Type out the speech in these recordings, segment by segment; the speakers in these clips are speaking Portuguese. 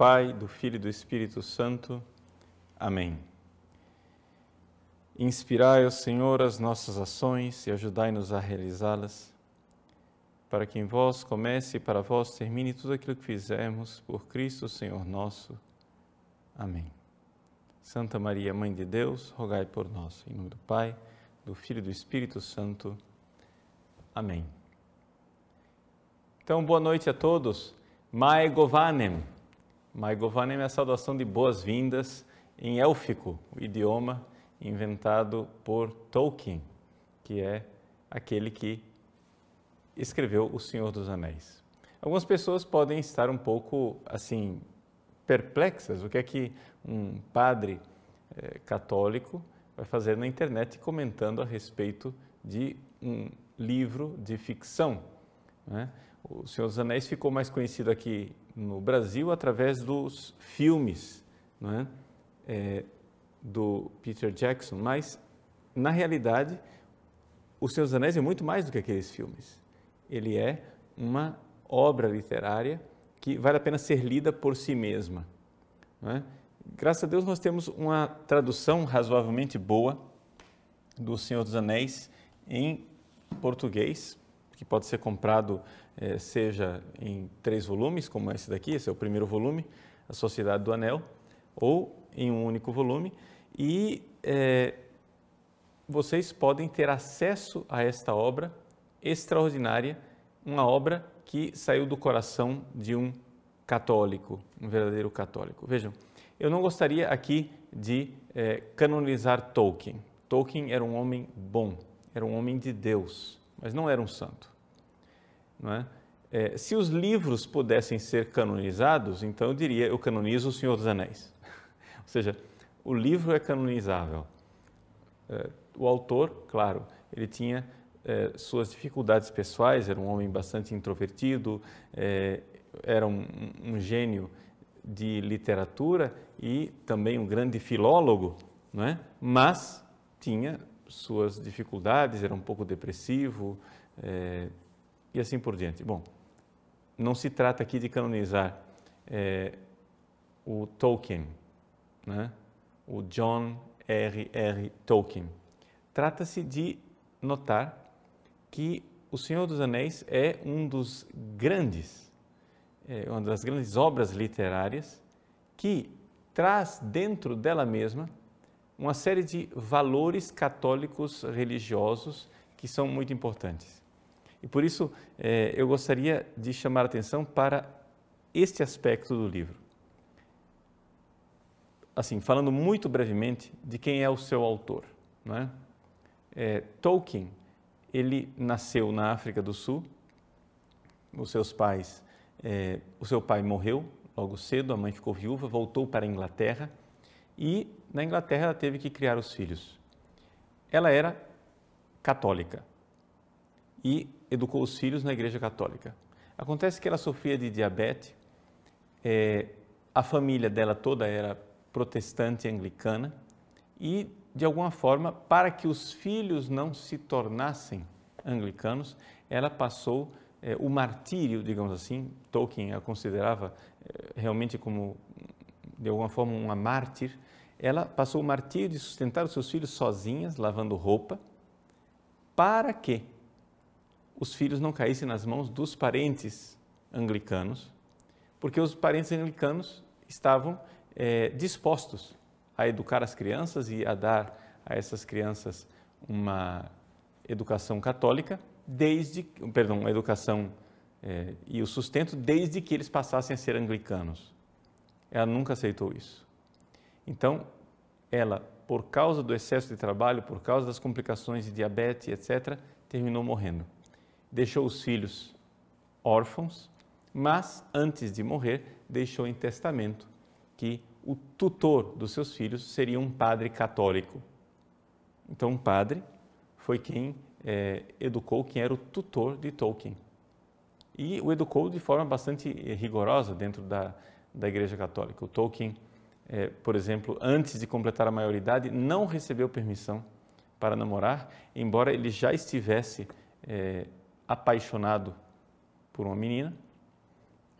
Pai, do Filho e do Espírito Santo. Amém. Inspirai, ó Senhor, as nossas ações e ajudai-nos a realizá-las, para que em vós comece e para vós termine tudo aquilo que fizermos, por Cristo, Senhor nosso. Amém. Santa Maria, Mãe de Deus, rogai por nós. Em nome do Pai, do Filho e do Espírito Santo. Amém. Então, boa noite a todos. Mae Govanem. Mae Govanem é a saudação de boas-vindas em élfico, o idioma inventado por Tolkien, que é aquele que escreveu O Senhor dos Anéis. Algumas pessoas podem estar um pouco, assim, perplexas. O que é que um padre católico vai fazer na internet comentando a respeito de um livro de ficção, né? O Senhor dos Anéis ficou mais conhecido aqui no Brasil através dos filmes, não é? Do Peter Jackson, mas, na realidade, O Senhor dos Anéis é muito mais do que aqueles filmes. Ele é uma obra literária que vale a pena ser lida por si mesma, não é? Graças a Deus nós temos uma tradução razoavelmente boa do Senhor dos Anéis em português, que pode ser comprado seja em 3 volumes, como esse daqui, esse é o primeiro volume, A Sociedade do Anel, ou em um único volume, e vocês podem ter acesso a esta obra extraordinária, uma obra que saiu do coração de um católico, um verdadeiro católico. Vejam, eu não gostaria aqui de canonizar Tolkien. Tolkien era um homem bom, era um homem de Deus, mas não era um santo, não é? Se os livros pudessem ser canonizados, então eu diria, eu canonizo O Senhor dos Anéis. Ou seja, o livro é canonizável. O autor, claro, ele tinha suas dificuldades pessoais, era um homem bastante introvertido, era um gênio de literatura e também um grande filólogo, não é? Mas tinha suas dificuldades, era um pouco depressivo e assim por diante. Bom, não se trata aqui de canonizar o Tolkien, né? O John R.R. Tolkien. Trata-se de notar que O Senhor dos Anéis é uma das grandes obras literárias que traz dentro dela mesma uma série de valores católicos religiosos que são muito importantes. E por isso eu gostaria de chamar a atenção para este aspecto do livro. Assim, falando muito brevemente de quem é o seu autor, não é? Tolkien, ele nasceu na África do Sul. O seu pai morreu logo cedo, a mãe ficou viúva, voltou para a Inglaterra e na Inglaterra ela teve que criar os filhos. Ela era católica e educou os filhos na Igreja Católica. Acontece que ela sofria de diabetes, a família dela toda era protestante anglicana e, de alguma forma, para que os filhos não se tornassem anglicanos, ela passou o martírio, digamos assim. Tolkien a considerava realmente como, de alguma forma, uma mártir. Ela passou o martírio de sustentar os seus filhos sozinhas, lavando roupa, para que os filhos não caíssem nas mãos dos parentes anglicanos, porque os parentes anglicanos estavam dispostos a educar as crianças e a dar a essas crianças uma educação católica, uma educação e o sustento desde que eles passassem a ser anglicanos. Ela nunca aceitou isso. Então, ela, por causa do excesso de trabalho, por causa das complicações de diabetes, etc., terminou morrendo. Deixou os filhos órfãos, mas antes de morrer, deixou em testamento que o tutor dos seus filhos seria um padre católico. Então, um padre foi quem educou, quem era o tutor de Tolkien. E o educou de forma bastante rigorosa dentro da Igreja Católica. O Tolkien, por exemplo, antes de completar a maioridade, não recebeu permissão para namorar, embora ele já estivesse apaixonado por uma menina,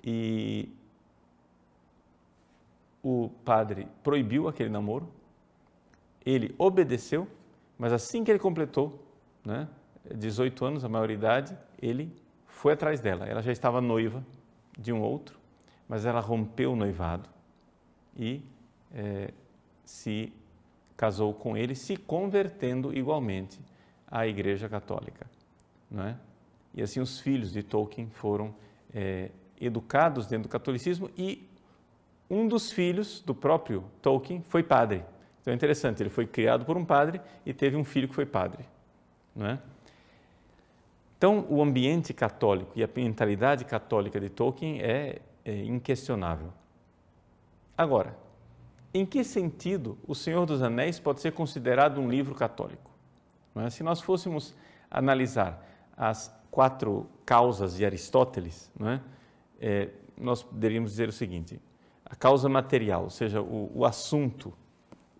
e o padre proibiu aquele namoro, ele obedeceu, mas assim que ele completou, né, 18 anos, a maioridade, ele foi atrás dela. Ela já estava noiva de um outro, mas ela rompeu o noivado e se casou com ele, se convertendo igualmente à Igreja Católica, não é? E assim os filhos de Tolkien foram educados dentro do catolicismo e um dos filhos do próprio Tolkien foi padre. Então é interessante, ele foi criado por um padre e teve um filho que foi padre, não é? Então o ambiente católico e a mentalidade católica de Tolkien é inquestionável. Agora, em que sentido O Senhor dos Anéis pode ser considerado um livro católico? Não é? Se nós fôssemos analisar as 4 causas de Aristóteles, não é? Nós poderíamos dizer o seguinte: a causa material, ou seja, o assunto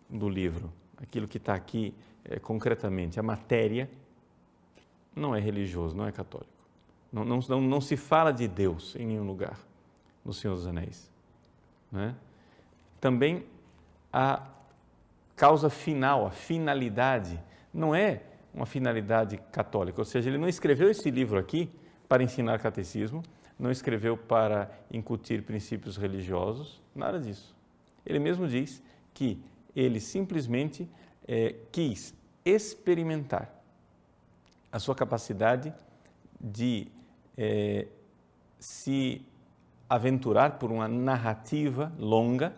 do livro, aquilo que está aqui concretamente, a matéria, não é religioso, não é católico. Não se fala de Deus em nenhum lugar no Senhor dos Anéis, não é? Também a causa final, a finalidade, não é uma finalidade católica, ou seja, ele não escreveu esse livro aqui para ensinar catecismo, não escreveu para incutir princípios religiosos, nada disso. Ele mesmo diz que ele simplesmente quis experimentar a sua capacidade de se aventurar por uma narrativa longa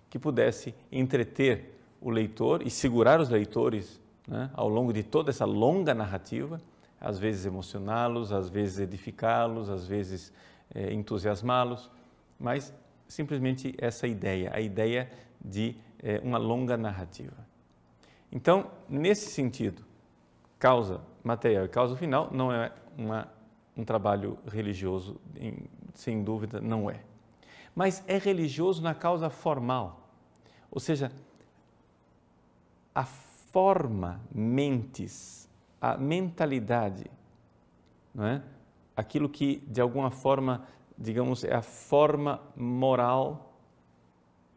que pudesse entreter o leitor e segurar os leitores, né, ao longo de toda essa longa narrativa, às vezes emocioná-los, às vezes edificá-los, às vezes entusiasmá-los, mas simplesmente essa ideia, a ideia de uma longa narrativa. Então, nesse sentido, causa material e causa final não é um trabalho religioso, sem dúvida não é. Mas é religioso na causa formal, ou seja, a forma mentis, a mentalidade, não é? Aquilo que de alguma forma, digamos, é a forma moral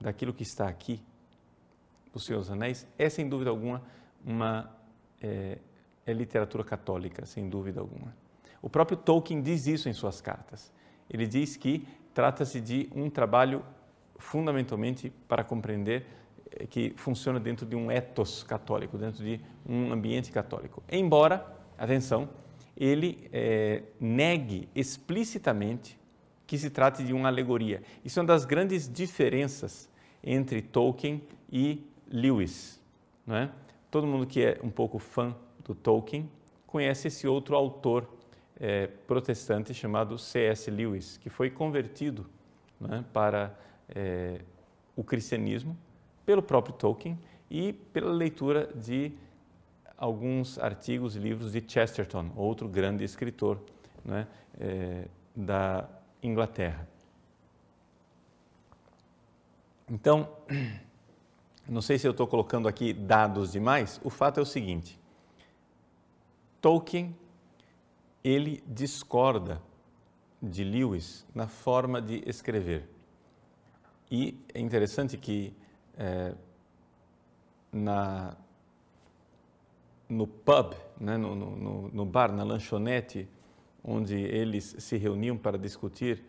daquilo que está aqui, do Senhor dos Anéis, é sem dúvida alguma é literatura católica, sem dúvida alguma. O próprio Tolkien diz isso em suas cartas. Ele diz que trata-se de um trabalho fundamentalmente para compreender que funciona dentro de um ethos católico, dentro de um ambiente católico. Embora, atenção, ele negue explicitamente que se trate de uma alegoria. Isso é uma das grandes diferenças entre Tolkien e Lewis, não é? Todo mundo que é um pouco fã do Tolkien conhece esse outro autor protestante chamado C.S. Lewis, que foi convertido, não é, para o cristianismo pelo próprio Tolkien e pela leitura de alguns artigos e livros de Chesterton, outro grande escritor, né, da Inglaterra. Então, não sei se eu estou colocando aqui dados demais, o fato é o seguinte: Tolkien, ele discorda de Lewis na forma de escrever. E é interessante que no pub, né, no bar, na lanchonete, onde eles se reuniam para discutir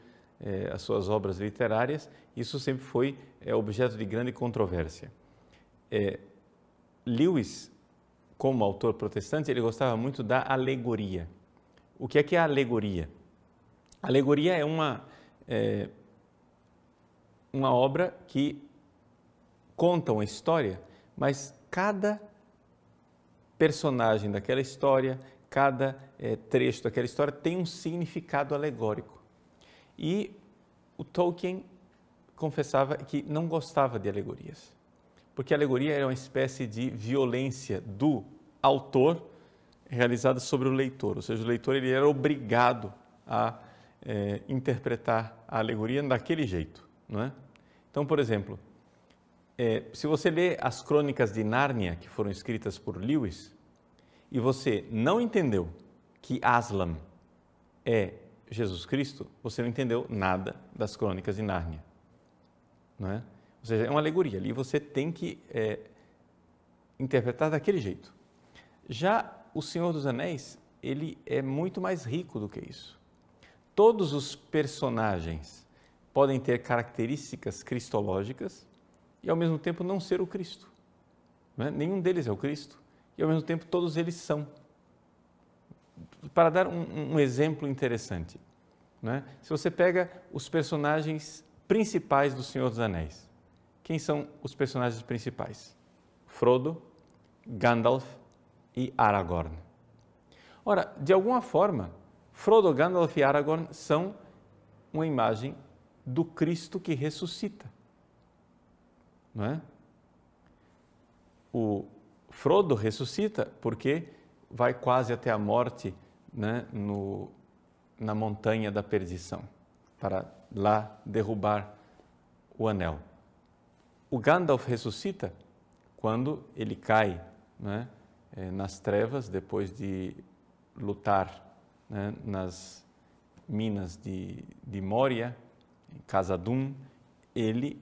as suas obras literárias, isso sempre foi objeto de grande controvérsia. Lewis, como autor protestante, ele gostava muito da alegoria. O que é a alegoria? A alegoria é uma obra que conta uma história, mas cada personagem daquela história, cada trecho daquela história tem um significado alegórico. E o Tolkien confessava que não gostava de alegorias, porque a alegoria era uma espécie de violência do autor realizada sobre o leitor, ou seja, o leitor ele era obrigado a interpretar a alegoria daquele jeito, não é? Então, por exemplo, se você lê as Crônicas de Nárnia, que foram escritas por Lewis, e você não entendeu que Aslan é Jesus Cristo, você não entendeu nada das Crônicas de Nárnia, não é? Ou seja, é uma alegoria, ali você tem que interpretar daquele jeito. Já o Senhor dos Anéis, ele é muito mais rico do que isso. Todos os personagens podem ter características cristológicas e, ao mesmo tempo, não ser o Cristo. Não é? Nenhum deles é o Cristo e, ao mesmo tempo, todos eles são. Para dar um exemplo interessante, não é? Se você pega os personagens principais do Senhor dos Anéis, quem são os personagens principais? Frodo, Gandalf e Aragorn. Ora, de alguma forma, Frodo, Gandalf e Aragorn são uma imagem do Cristo que ressuscita, não é? O Frodo ressuscita porque vai quase até a morte, né, na montanha da perdição, para lá derrubar o anel. O Gandalf ressuscita quando ele cai, né, nas trevas, depois de lutar, né, nas minas de Moria, em Khazad-dûm, ele,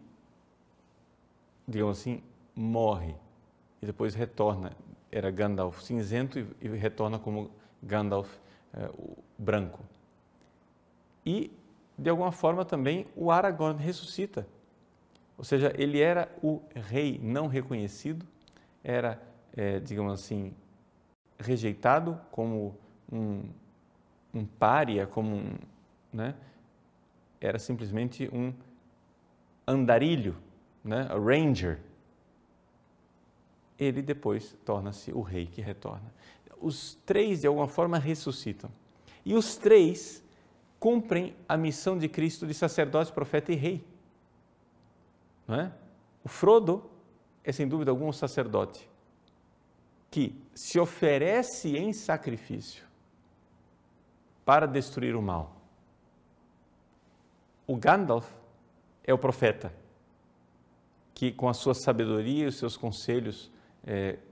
digamos assim, morre e depois retorna. Era Gandalf cinzento e retorna como Gandalf o branco. E, de alguma forma, também o Aragorn ressuscita. Ou seja, ele era o rei não reconhecido, era, digamos assim, rejeitado como um pária, como né? Era simplesmente um andarilho, né? A ranger. Ele depois torna-se o rei que retorna. Os três, de alguma forma, ressuscitam. E os três cumprem a missão de Cristo de sacerdote, profeta e rei. Não é? O Frodo é, sem dúvida alguma, um sacerdote que se oferece em sacrifício para destruir o mal. O Gandalf é o profeta que, com a sua sabedoria e os seus conselhos,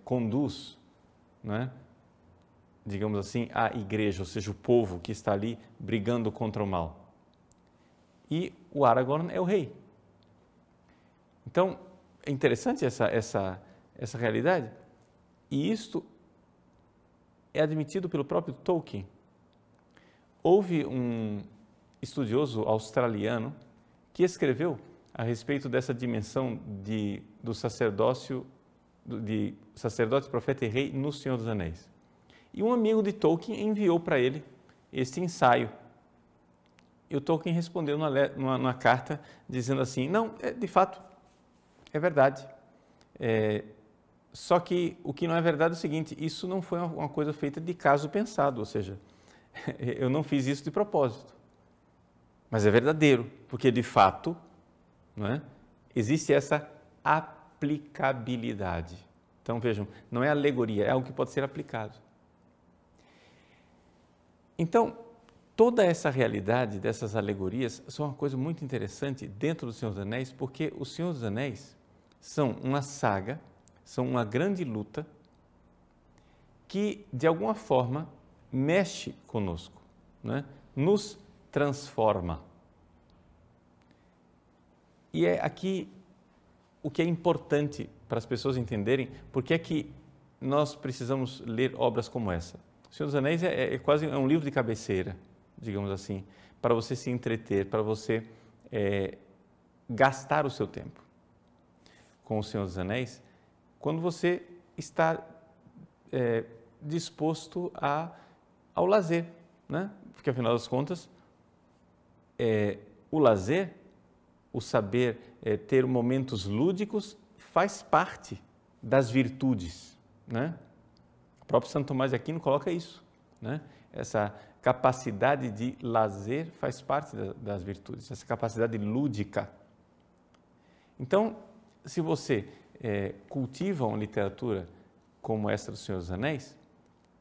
conduz, não é? Digamos assim, a igreja, ou seja, o povo que está ali brigando contra o mal. E o Aragorn é o rei. Então, é interessante essa realidade. E isto é admitido pelo próprio Tolkien. Houve um estudioso australiano que escreveu a respeito dessa dimensão do sacerdócio, de sacerdote, profeta e rei no Senhor dos Anéis. E um amigo de Tolkien enviou para ele este ensaio. E o Tolkien respondeu numa carta dizendo assim, não, de fato, é verdade. Só que o que não é verdade é o seguinte, isso não foi uma coisa feita de caso pensado, ou seja, eu não fiz isso de propósito. Mas é verdadeiro, porque de fato, não é? Existe essa aplicabilidade. Então vejam, não é alegoria, é algo que pode ser aplicado. Então, toda essa realidade dessas alegorias são uma coisa muito interessante dentro do Senhor dos Anéis, porque o Senhor dos Anéis são uma saga, são uma grande luta que, de alguma forma, mexe conosco, né? Nos transforma. E é aqui o que é importante para as pessoas entenderem por que é que nós precisamos ler obras como essa. O Senhor dos Anéis é quase um livro de cabeceira, digamos assim, para você se entreter, para você gastar o seu tempo com o Senhor dos Anéis, quando você está disposto ao lazer, né? Porque, afinal das contas, o lazer, o saber ter momentos lúdicos, faz parte das virtudes, né? O próprio Santo Tomás de Aquino coloca isso, né? Essa capacidade de lazer faz parte das virtudes, essa capacidade lúdica. Então, se você cultiva uma literatura como essa do Senhor dos Anéis,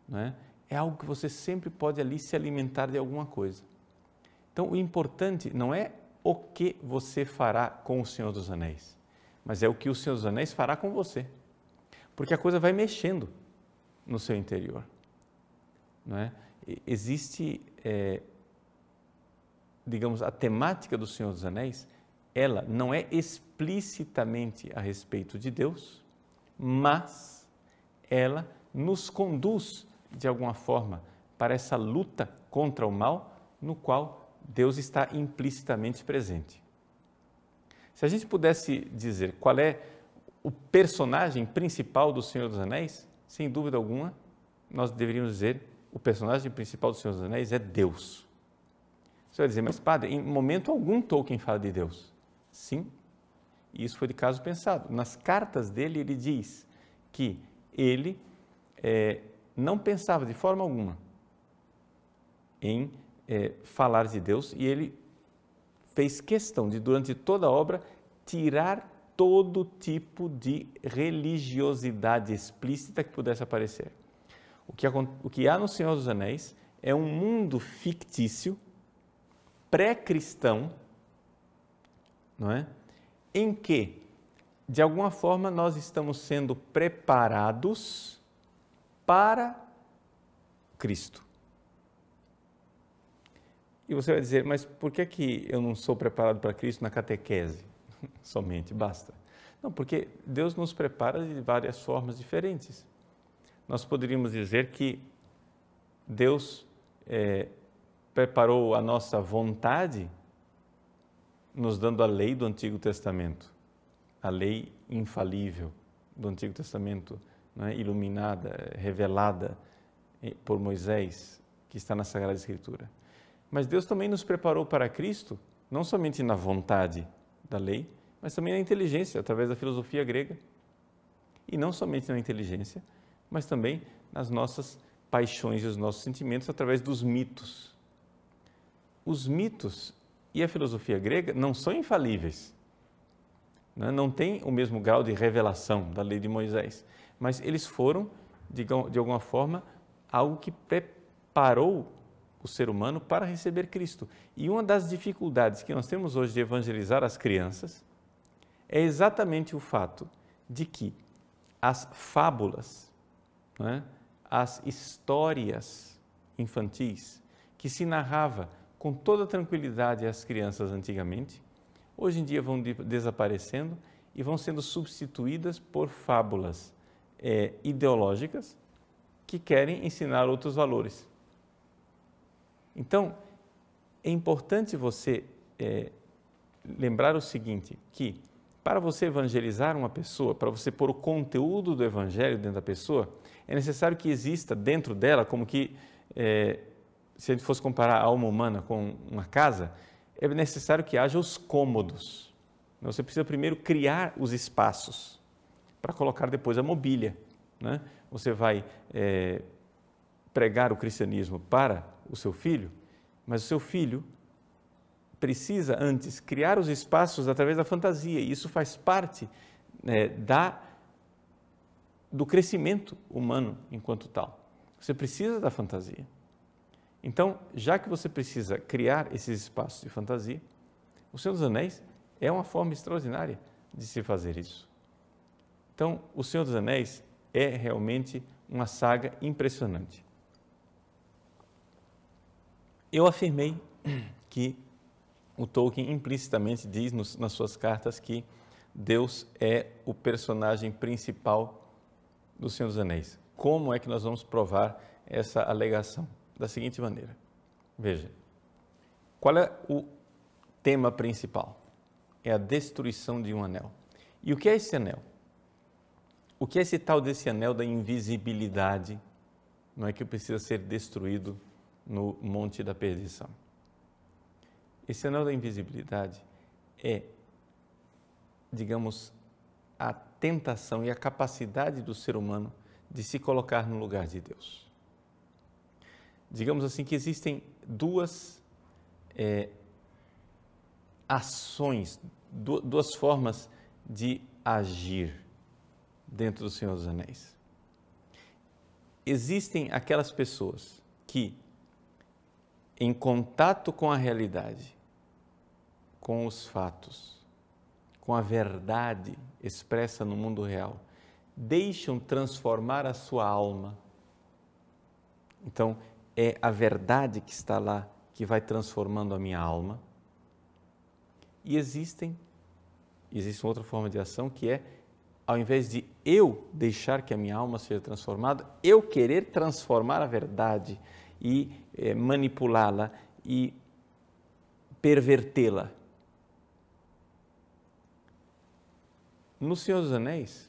né, é algo que você sempre pode ali se alimentar de alguma coisa. Então, o importante não é o que você fará com o Senhor dos Anéis, mas é o que o Senhor dos Anéis fará com você, porque a coisa vai mexendo no seu interior, não é? Existe, digamos, a temática do Senhor dos Anéis ela não é explicitamente a respeito de Deus, mas ela nos conduz, de alguma forma, para essa luta contra o mal, no qual Deus está implicitamente presente. Se a gente pudesse dizer qual é o personagem principal do Senhor dos Anéis, sem dúvida alguma, nós deveríamos dizer o personagem principal do Senhor dos Anéis é Deus. Você vai dizer, mas padre, em momento algum Tolkien fala de Deus. Sim, e isso foi de caso pensado. Nas cartas dele, ele diz que ele não pensava de forma alguma em falar de Deus, e ele fez questão de, durante toda a obra, tirar todo tipo de religiosidade explícita que pudesse aparecer. O que há no Senhor dos Anéis é um mundo fictício, pré-cristão, não é? Em que, de alguma forma, nós estamos sendo preparados para Cristo. E você vai dizer, mas por que eu não sou preparado para Cristo na catequese? Somente, basta. Não, porque Deus nos prepara de várias formas diferentes. Nós poderíamos dizer que Deus preparou a nossa vontade nos dando a lei do Antigo Testamento, a lei infalível do Antigo Testamento, não é? Iluminada, revelada por Moisés, que está na Sagrada Escritura. Mas Deus também nos preparou para Cristo, não somente na vontade da lei, mas também na inteligência, através da filosofia grega. E não somente na inteligência, mas também nas nossas paixões e os nossos sentimentos, através dos mitos. Os mitos e a filosofia grega não são infalíveis, não têm o mesmo grau de revelação da lei de Moisés, mas eles foram, de alguma forma, algo que preparou o ser humano para receber Cristo. E uma das dificuldades que nós temos hoje de evangelizar as crianças é exatamente o fato de que as fábulas, não é? As histórias infantis que se narrava com toda tranquilidade às crianças antigamente, hoje em dia vão desaparecendo e vão sendo substituídas por fábulas ideológicas que querem ensinar outros valores. Então, é importante você lembrar o seguinte, que para você evangelizar uma pessoa, para você pôr o conteúdo do evangelho dentro da pessoa, é necessário que exista dentro dela, como que, se a gente fosse comparar a alma humana com uma casa, é necessário que haja os cômodos. Você precisa primeiro criar os espaços para colocar depois a mobília, né? Você vai pregar o cristianismo para o seu filho, mas o seu filho precisa antes criar os espaços através da fantasia, e isso faz parte do crescimento humano enquanto tal. Você precisa da fantasia. Então, já que você precisa criar esses espaços de fantasia, O Senhor dos Anéis é uma forma extraordinária de se fazer isso. Então, O Senhor dos Anéis é realmente uma saga impressionante. Eu afirmei que o Tolkien implicitamente diz nas suas cartas que Deus é o personagem principal do Senhor dos Anéis. Como é que nós vamos provar essa alegação? Da seguinte maneira. Veja, qual é o tema principal? É a destruição de um anel. E o que é esse anel? O que é esse tal desse anel da invisibilidade? Não é que precisa ser destruído no Monte da Perdição. Esse anel da invisibilidade é, digamos, a tentação e a capacidade do ser humano de se colocar no lugar de Deus. Digamos assim que existem duas ações, duas formas de agir dentro do Senhor dos Anéis. Existem aquelas pessoas que, em contato com a realidade, com os fatos, com a verdade expressa no mundo real, deixam transformar a sua alma. Então, é a verdade que está lá que vai transformando a minha alma. E existe uma outra forma de ação que é, ao invés de eu deixar que a minha alma seja transformada, eu querer transformar a verdade e manipulá-la e pervertê-la. No Senhor dos Anéis,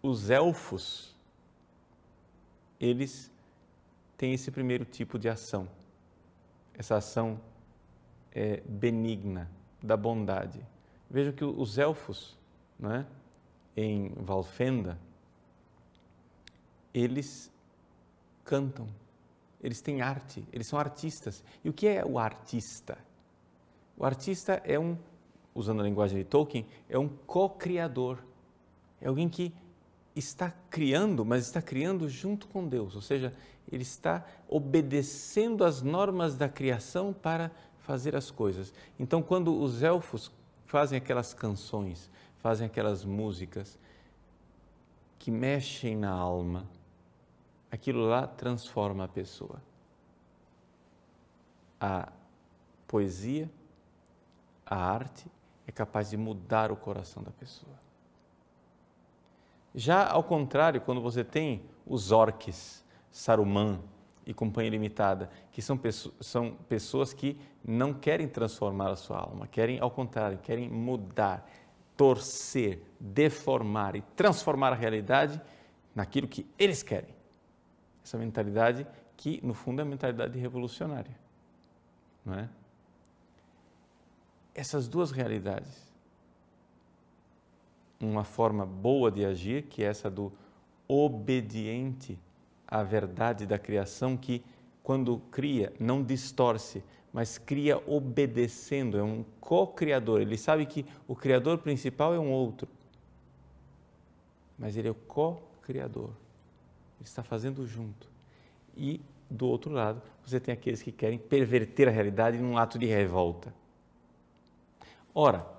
os elfos, eles têm esse primeiro tipo de ação, essa ação benigna, da bondade. Vejam que os elfos, né, em Valfenda, eles cantam, eles têm arte, eles são artistas. E o que é o artista? O artista é usando a linguagem de Tolkien, é um co-criador, é alguém que está criando, mas está criando junto com Deus, ou seja, ele está obedecendo às normas da criação para fazer as coisas. Então, quando os elfos fazem aquelas canções, fazem aquelas músicas que mexem na alma, aquilo lá transforma a pessoa. A poesia, a arte é capaz de mudar o coração da pessoa. Já ao contrário, quando você tem os orques, Saruman e Companhia Limitada, que são pessoas que não querem transformar a sua alma, querem, ao contrário, querem mudar, torcer, deformar e transformar a realidade naquilo que eles querem. Essa mentalidade que, no fundo, é a mentalidade revolucionária, não é? Essas duas realidades, uma forma boa de agir, que é essa do obediente à verdade da criação, que quando cria não distorce, mas cria obedecendo, é um co-criador. Ele sabe que o criador principal é um outro, mas ele é o co-criador, ele está fazendo junto. E do outro lado, você tem aqueles que querem perverter a realidade num ato de revolta. Ora,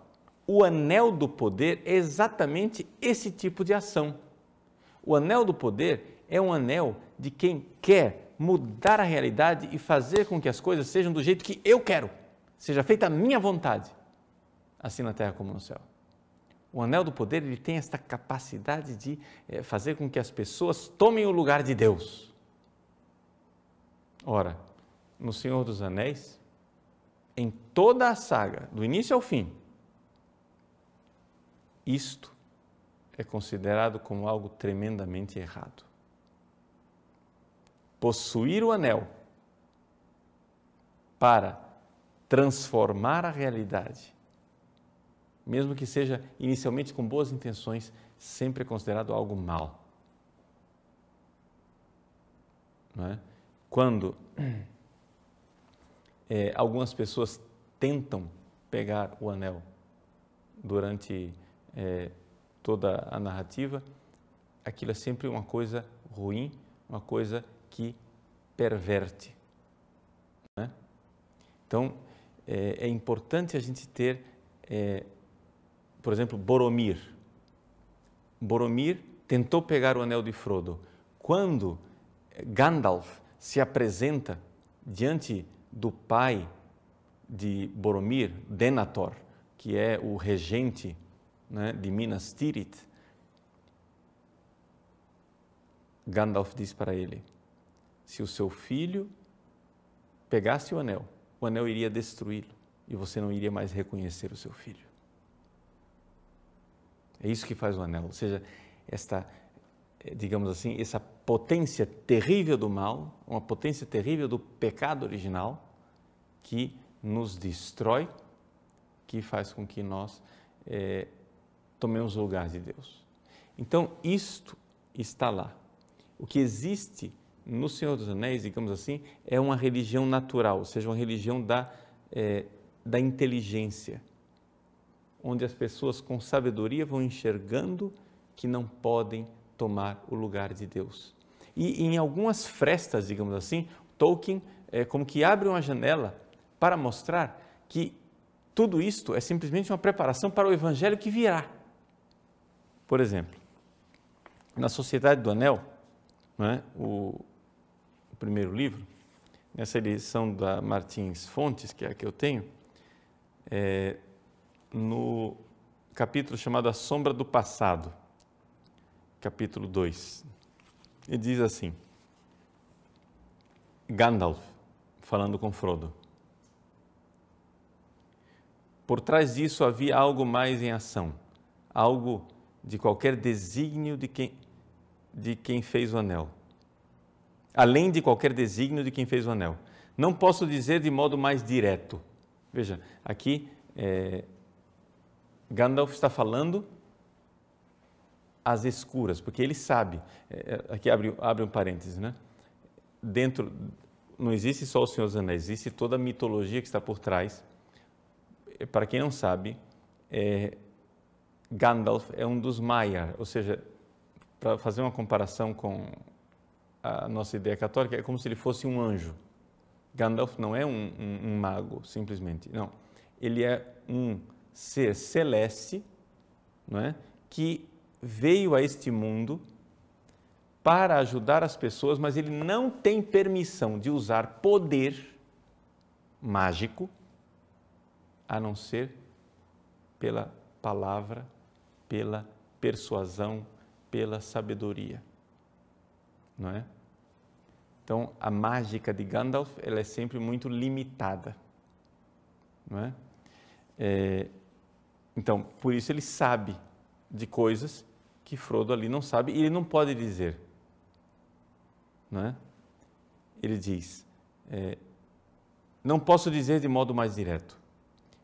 o anel do poder é exatamente esse tipo de ação. O anel do poder é um anel de quem quer mudar a realidade e fazer com que as coisas sejam do jeito que eu quero, seja feita a minha vontade, assim na terra como no céu. O anel do poder, ele tem esta capacidade de fazer com que as pessoas tomem o lugar de Deus. Ora, no Senhor dos Anéis, em toda a saga, do início ao fim, isto é considerado como algo tremendamente errado. Possuir o anel para transformar a realidade, mesmo que seja inicialmente com boas intenções, sempre é considerado algo mal. Não é? Quando algumas pessoas tentam pegar o anel durante toda a narrativa, aquilo é sempre uma coisa ruim, uma coisa que perverte. Né? Então, é importante a gente ter, por exemplo, Boromir. Boromir tentou pegar o anel de Frodo. Quando Gandalf se apresenta diante do pai de Boromir, Denethor, que é o regente, né, de Minas Tirith, Gandalf diz para ele: se o seu filho pegasse o anel iria destruí-lo e você não iria mais reconhecer o seu filho. É isso que faz o anel, ou seja, esta, digamos assim, essa potência terrível do mal, uma potência terrível do pecado original que nos destrói, que faz com que nós tomemos o lugar de Deus. Então, isto está lá. O que existe no Senhor dos Anéis, digamos assim, é uma religião natural, ou seja, uma religião da inteligência, onde as pessoas com sabedoria vão enxergando que não podem tomar o lugar de Deus. E em algumas frestas, digamos assim, Tolkien como que abre uma janela para mostrar que tudo isto é simplesmente uma preparação para o evangelho que virá. Por exemplo, na Sociedade do Anel, né, o primeiro livro, nessa edição da Martins Fontes, que é a que eu tenho, no capítulo chamado A Sombra do Passado, capítulo 2. Ele diz assim, Gandalf, falando com Frodo, por trás disso havia algo mais em ação, algo de qualquer desígnio de quem fez o anel. Além de qualquer desígnio de quem fez o anel. Não posso dizer de modo mais direto. Veja, aqui Gandalf está falando às escuras, porque ele sabe, aqui abre um parêntese, né? Dentro, não existe só o Senhor dos Anéis, existe toda a mitologia que está por trás. Para quem não sabe, Gandalf é um dos Maiar, ou seja, para fazer uma comparação com a nossa ideia católica, é como se ele fosse um anjo. Gandalf não é um mago, simplesmente, não. Ele é um ser celeste, não é? Que veio a este mundo para ajudar as pessoas, mas ele não tem permissão de usar poder mágico, a não ser pela palavra, pela persuasão, pela sabedoria, não é? Então, a mágica de Gandalf, ela é sempre muito limitada, não é? Então, por isso ele sabe de coisas que Frodo ali não sabe e ele não pode dizer, não é? Ele diz, não posso dizer de modo mais direto,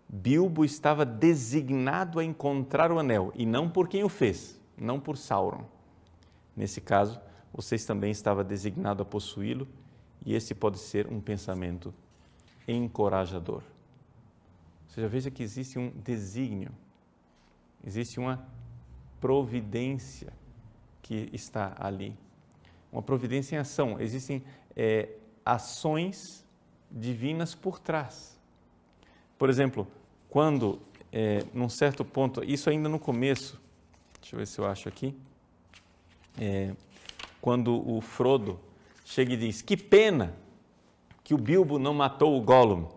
Bilbo estava designado a encontrar o anel, e não por quem o fez, não por Sauron. Nesse caso, vocês também estavam designados a possuí-lo, e esse pode ser um pensamento encorajador. Ou seja, veja que existe um desígnio, existe uma providência que está ali. Uma providência em ação, existem ações divinas por trás. Por exemplo, quando, num certo ponto, isso ainda no começo, deixa eu ver se eu acho aqui, quando o Frodo chega e diz, que pena que o Bilbo não matou o Gollum.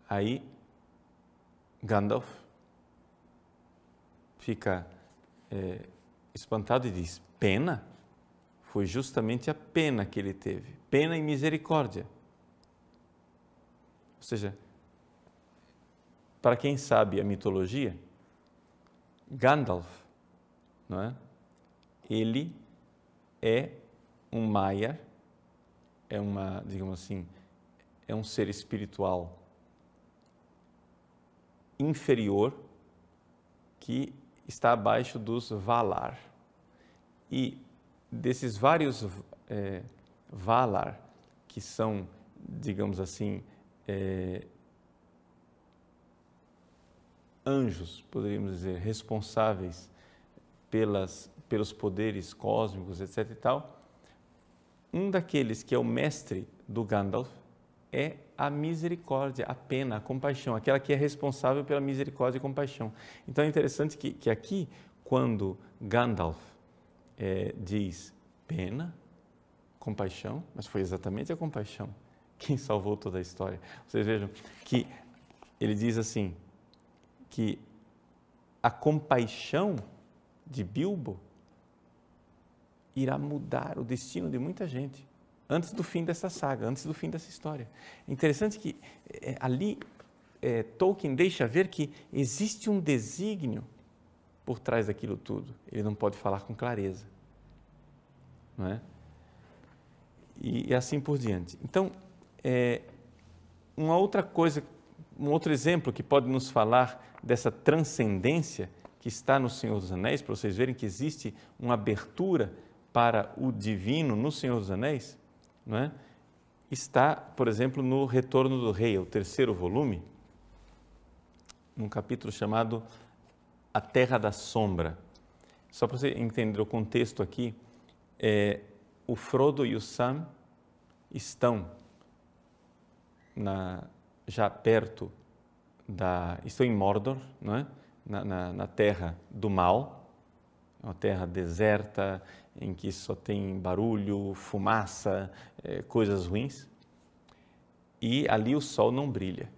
Aí, Gandalf fica espantado e diz, pena? Foi justamente a pena que ele teve, pena e misericórdia. Ou seja, para quem sabe a mitologia, Gandalf, não é? Ele é um Maiar, digamos assim, é um ser espiritual inferior que está abaixo dos Valar. E desses vários Valar, que são, digamos assim, anjos, poderíamos dizer, responsáveis pelos poderes cósmicos, etc. e tal, um daqueles que é o mestre do Gandalf é a misericórdia, a pena, a compaixão, aquela que é responsável pela misericórdia e compaixão. Então é interessante que aqui, quando Gandalf diz pena, compaixão, mas foi exatamente a compaixão quem salvou toda a história. Vocês vejam que ele diz assim, que a compaixão de Bilbo irá mudar o destino de muita gente antes do fim dessa saga, antes do fim dessa história. É interessante que ali Tolkien deixa ver que existe um desígnio por trás daquilo tudo. Ele não pode falar com clareza, não é? E assim por diante. Então, uma outra coisa, um outro exemplo que pode nos falar dessa transcendência que está no Senhor dos Anéis, para vocês verem que existe uma abertura para o divino no Senhor dos Anéis, não é? Está, por exemplo, no Retorno do Rei, o 3º volume, num capítulo chamado A Terra da Sombra. Só para você entender o contexto aqui, o Frodo e o Sam estão já perto estão em Mordor, não é? Na terra do mal, uma terra deserta, em que só tem barulho, fumaça, coisas ruins, e ali o sol não brilha,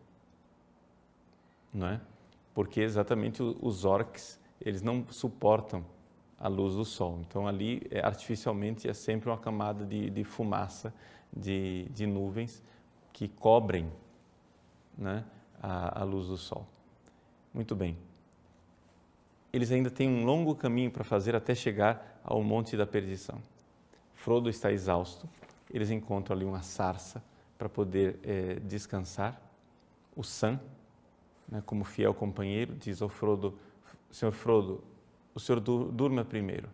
não é? porque exatamente os orcs, eles não suportam a luz do sol. Então ali, artificialmente, é sempre uma camada de fumaça, de nuvens que cobrem, né, a luz do sol. Muito bem. Eles ainda têm um longo caminho para fazer até chegar ao Monte da Perdição. Frodo está exausto, eles encontram ali uma sarça para poder descansar. O Sam, né, como fiel companheiro, diz ao Frodo: Senhor Frodo, o senhor durma primeiro.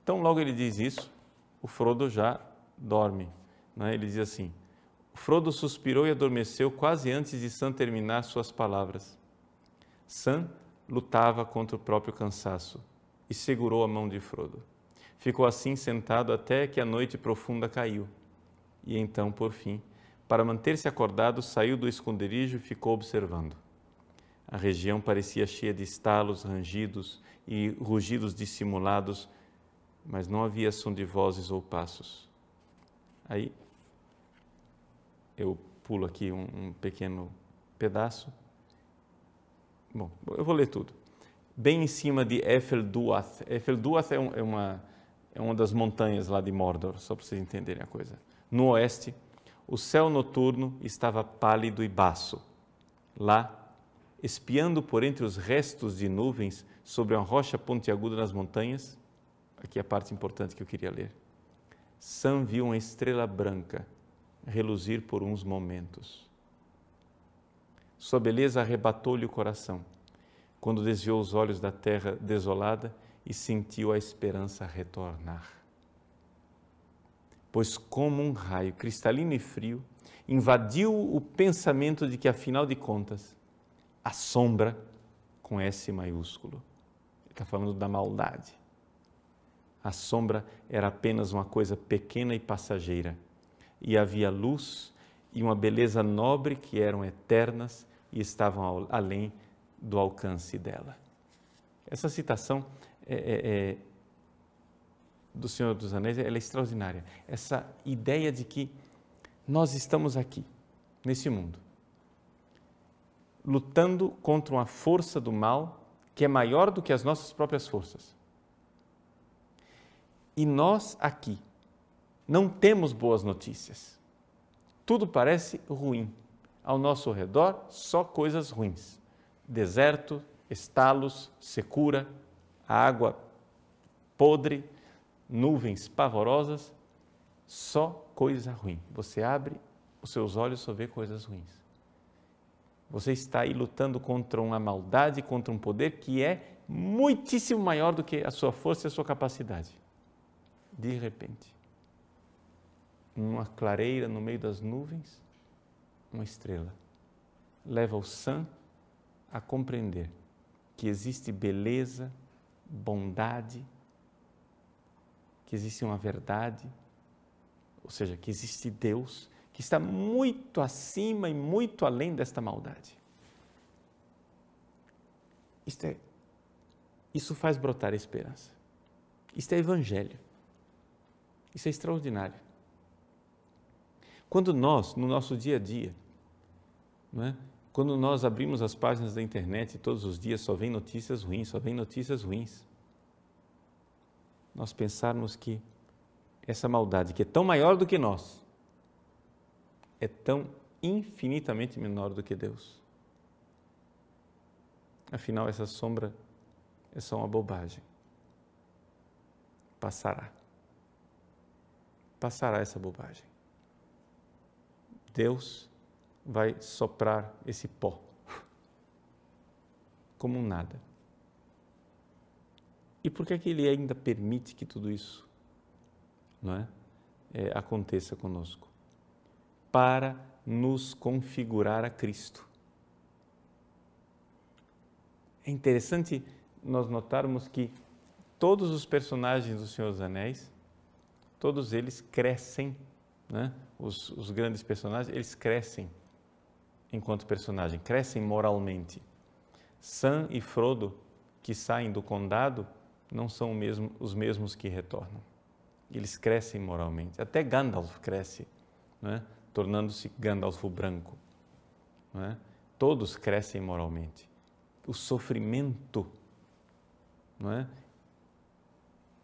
Então, logo ele diz isso, o Frodo já dorme, né? Ele diz assim: Frodo suspirou e adormeceu quase antes de Sam terminar suas palavras. Sam lutava contra o próprio cansaço e segurou a mão de Frodo. Ficou assim sentado até que a noite profunda caiu. E então, por fim, para manter-se acordado, saiu do esconderijo e ficou observando. A região parecia cheia de estalos, rangidos e rugidos dissimulados, mas não havia som de vozes ou passos. Aí, eu pulo aqui um pequeno pedaço. Bom, eu vou ler tudo. Bem em cima de Efelduath. Efelduath é uma das montanhas lá de Mordor, só para vocês entenderem a coisa. No oeste, o céu noturno estava pálido e baço. Lá, espiando por entre os restos de nuvens sobre uma rocha pontiaguda nas montanhas, aqui é a parte importante que eu queria ler, Sam viu uma estrela branca reluzir por uns momentos. Sua beleza arrebatou-lhe o coração, quando desviou os olhos da terra desolada e sentiu a esperança retornar. Pois como um raio cristalino e frio, invadiu o pensamento de que, afinal de contas, a sombra, com S maiúsculo, ele está falando da maldade. A sombra era apenas uma coisa pequena e passageira, e havia luz e uma beleza nobre que eram eternas e estavam além do alcance dela. Essa citação do Senhor dos Anéis, ela é extraordinária. Essa ideia de que nós estamos aqui, nesse mundo, lutando contra uma força do mal que é maior do que as nossas próprias forças. E nós aqui não temos boas notícias. Tudo parece ruim. Ao nosso redor, só coisas ruins. Deserto, estalos, secura, água podre, nuvens pavorosas, só coisa ruim. Você abre os seus olhos e só vê coisas ruins. Você está aí lutando contra uma maldade, contra um poder que é muitíssimo maior do que a sua força e a sua capacidade. De repente, numa clareira no meio das nuvens, uma estrela leva o Sam a compreender que existe beleza, bondade, que existe uma verdade, ou seja, que existe Deus, que está muito acima e muito além desta maldade. Isso faz brotar a esperança. Isto é evangelho. Isso é extraordinário. Quando nós, no nosso dia a dia, não é? Quando nós abrimos as páginas da internet e todos os dias só vem notícias ruins, nós pensarmos que essa maldade, que é tão maior do que nós, é tão infinitamente menor do que Deus. Afinal, essa sombra é só uma bobagem. Passará. Passará essa bobagem. Deus vai soprar esse pó como um nada. E por que Ele ainda permite que tudo isso, não é, aconteça conosco? Para nos configurar a Cristo. É interessante nós notarmos que todos os personagens do Senhor dos Anéis, todos eles crescem, né? Os grandes personagens, eles crescem enquanto personagem, crescem moralmente. Sam e Frodo, que saem do condado, não são os mesmos que retornam. Eles crescem moralmente. Até Gandalf cresce, né? Tornando-se Gandalf o Branco. Não é? todos crescem moralmente. O sofrimento, não é?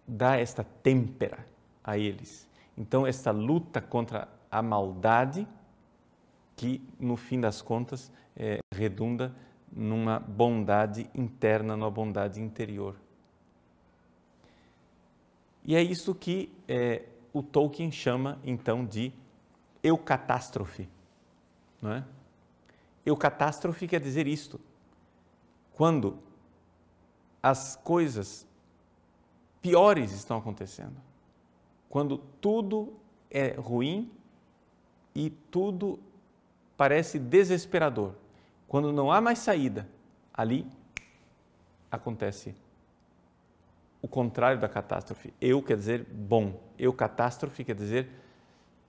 Dá esta têmpera a eles. Então, esta luta contra a maldade, que no fim das contas redunda numa bondade interna, numa bondade interior. E é isso que o Tolkien chama, então, de eucatástrofe, não é? Eucatástrofe quer dizer isto: quando as coisas piores estão acontecendo, quando tudo é ruim e tudo parece desesperador, quando não há mais saída, ali acontece o contrário da catástrofe. Eu quer dizer bom, eucatástrofe quer dizer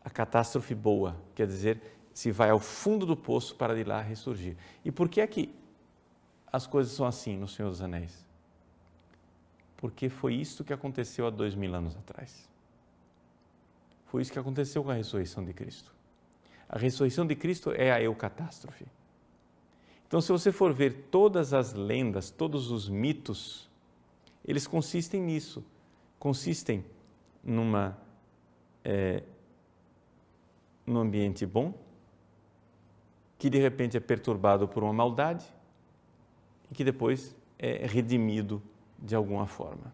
a catástrofe boa, quer dizer se vai ao fundo do poço para de lá ressurgir. E por que é que as coisas são assim no Senhor dos Anéis? Porque foi isso que aconteceu há 2000 anos atrás. Foi isso que aconteceu com a ressurreição de Cristo. A ressurreição de Cristo é a eucatástrofe. Então, se você for ver todas as lendas, todos os mitos, eles consistem nisso. Consistem num ambiente bom, que de repente é perturbado por uma maldade e que depois é redimido de alguma forma,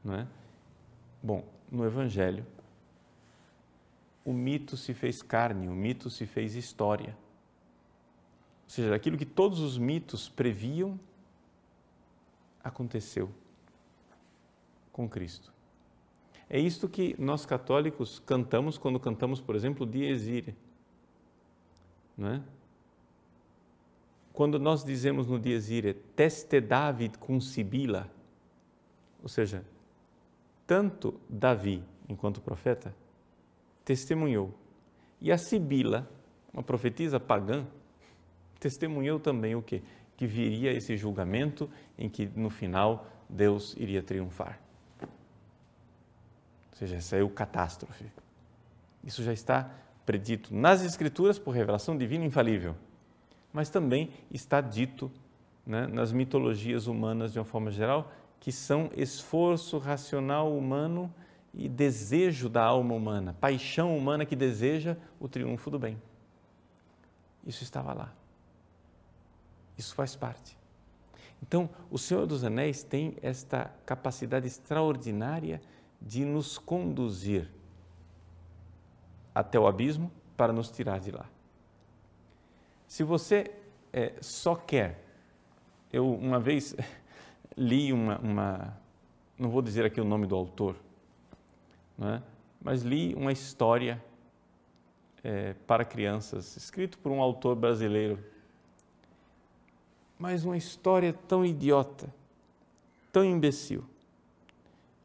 não é? Bom, no Evangelho, o mito se fez carne, o mito se fez história. Ou seja, aquilo que todos os mitos previam, aconteceu com Cristo. É isto que nós católicos cantamos quando cantamos, por exemplo, o Dies Irae, não é? Quando nós dizemos no Dies Irae, teste David cum Sibila, ou seja, tanto Davi, enquanto profeta, testemunhou, e a Sibila, uma profetisa pagã, testemunhou também o quê? Que viria esse julgamento em que, no final, Deus iria triunfar. Ou seja, essa é o catástrofe. Isso já está predito nas Escrituras por revelação divina infalível, mas também está dito, né, nas mitologias humanas de uma forma geral, que são esforço racional humano e desejo da alma humana, paixão humana que deseja o triunfo do bem. Isso estava lá. Isso faz parte. Então, o Senhor dos Anéis tem esta capacidade extraordinária de nos conduzir até o abismo para nos tirar de lá. Se você só quer... Eu, uma vez, li não vou dizer aqui o nome do autor, não é? Mas li uma história para crianças, escrito por um autor brasileiro, mas uma história tão idiota, tão imbecil,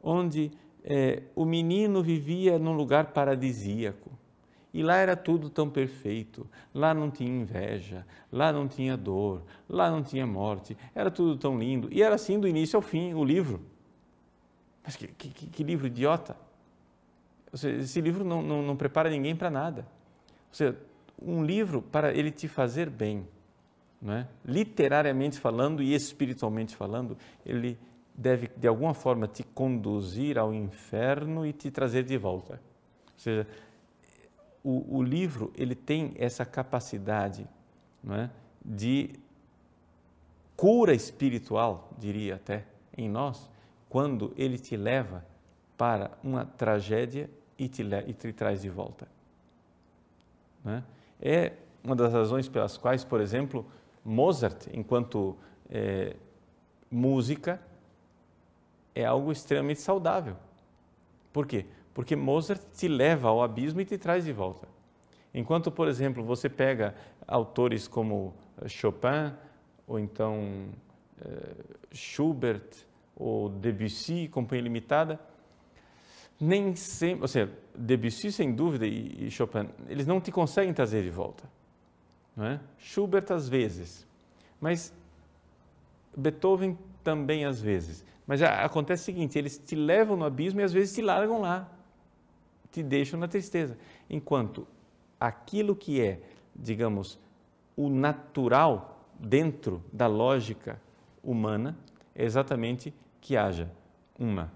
onde o menino vivia num lugar paradisíaco, e lá era tudo tão perfeito, lá não tinha inveja, lá não tinha dor, lá não tinha morte, era tudo tão lindo, e era assim do início ao fim, o livro. Mas que livro idiota! Ou seja, esse livro não prepara ninguém para nada. Ou seja, um livro para ele te fazer bem, não é? Literariamente falando e espiritualmente falando, ele deve, de alguma forma, te conduzir ao inferno e te trazer de volta. Ou seja, o livro ele tem essa capacidade, não é, de cura espiritual, diria até, em nós, quando ele te leva para uma tragédia e te traz de volta. Não é? É uma das razões pelas quais, por exemplo, Mozart, enquanto música, é algo extremamente saudável. Por quê? Porque Mozart te leva ao abismo e te traz de volta. Enquanto, por exemplo, você pega autores como Chopin, ou então Schubert, ou Debussy, Companhia Limitada, nem sempre, ou seja, Debussy sem dúvida e Chopin, eles não te conseguem trazer de volta, não é? Schubert às vezes, mas Beethoven também às vezes. Mas acontece o seguinte, eles te levam no abismo e às vezes te largam lá, te deixam na tristeza. Enquanto aquilo que é, digamos, o natural dentro da lógica humana é exatamente que haja uma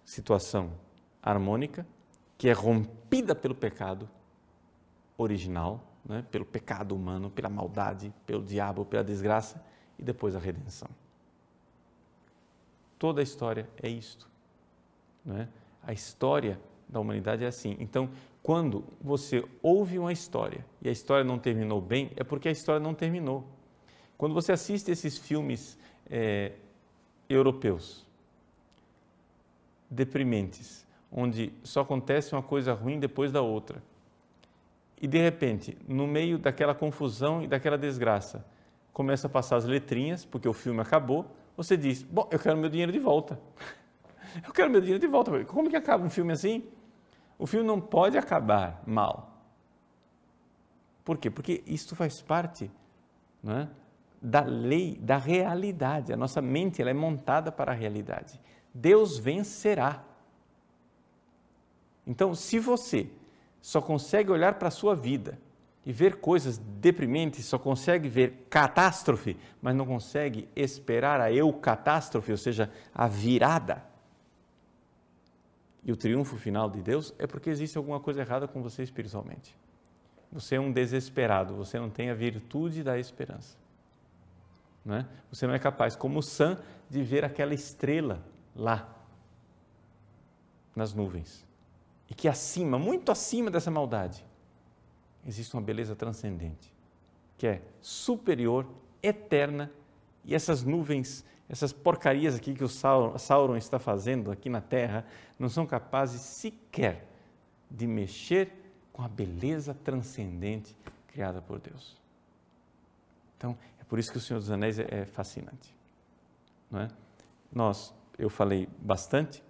situação harmônica que é rompida pelo pecado original, né? Pelo pecado humano, pela maldade, pelo diabo, pela desgraça, e depois a redenção. Toda a história é isto, né? A história da humanidade é assim. Então, quando você ouve uma história e a história não terminou bem, é porque a história não terminou. Quando você assiste esses filmes europeus, deprimentes, onde só acontece uma coisa ruim depois da outra, e de repente, no meio daquela confusão e daquela desgraça, começa a passar as letrinhas, porque o filme acabou, você diz, bom, eu quero meu dinheiro de volta. Eu quero meu dinheiro de volta. Como que acaba um filme assim? O filme não pode acabar mal. Por quê? Porque isto faz parte, né, da lei, da realidade. A nossa mente ela é montada para a realidade. Deus vencerá. Então, se você só consegue olhar para a sua vida e ver coisas deprimentes, só consegue ver catástrofe, mas não consegue esperar a eucatástrofe, ou seja, a virada e o triunfo final de Deus, é porque existe alguma coisa errada com você espiritualmente. Você é um desesperado, você não tem a virtude da esperança. Não é? Você não é capaz, como Sam, de ver aquela estrela lá, nas nuvens. E que acima, muito acima dessa maldade, existe uma beleza transcendente, que é superior, eterna, e essas nuvens, essas porcarias aqui que o Sauron está fazendo aqui na Terra, não são capazes sequer de mexer com a beleza transcendente criada por Deus. Então, é por isso que o Senhor dos Anéis é fascinante. Não é? Eu falei bastante,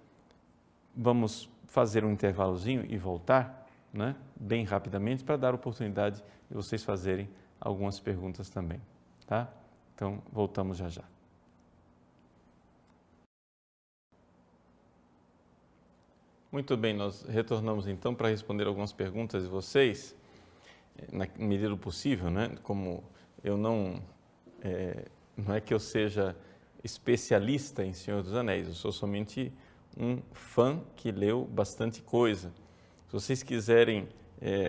vamos fazer um intervalozinho e voltar, né, bem rapidamente, para dar oportunidade de vocês fazerem algumas perguntas também, tá? Então, voltamos já já. Muito bem, nós retornamos então para responder algumas perguntas de vocês, na medida do possível, né? Como eu não é que eu seja especialista em Senhor dos Anéis, eu sou somente um fã que leu bastante coisa. Se vocês quiserem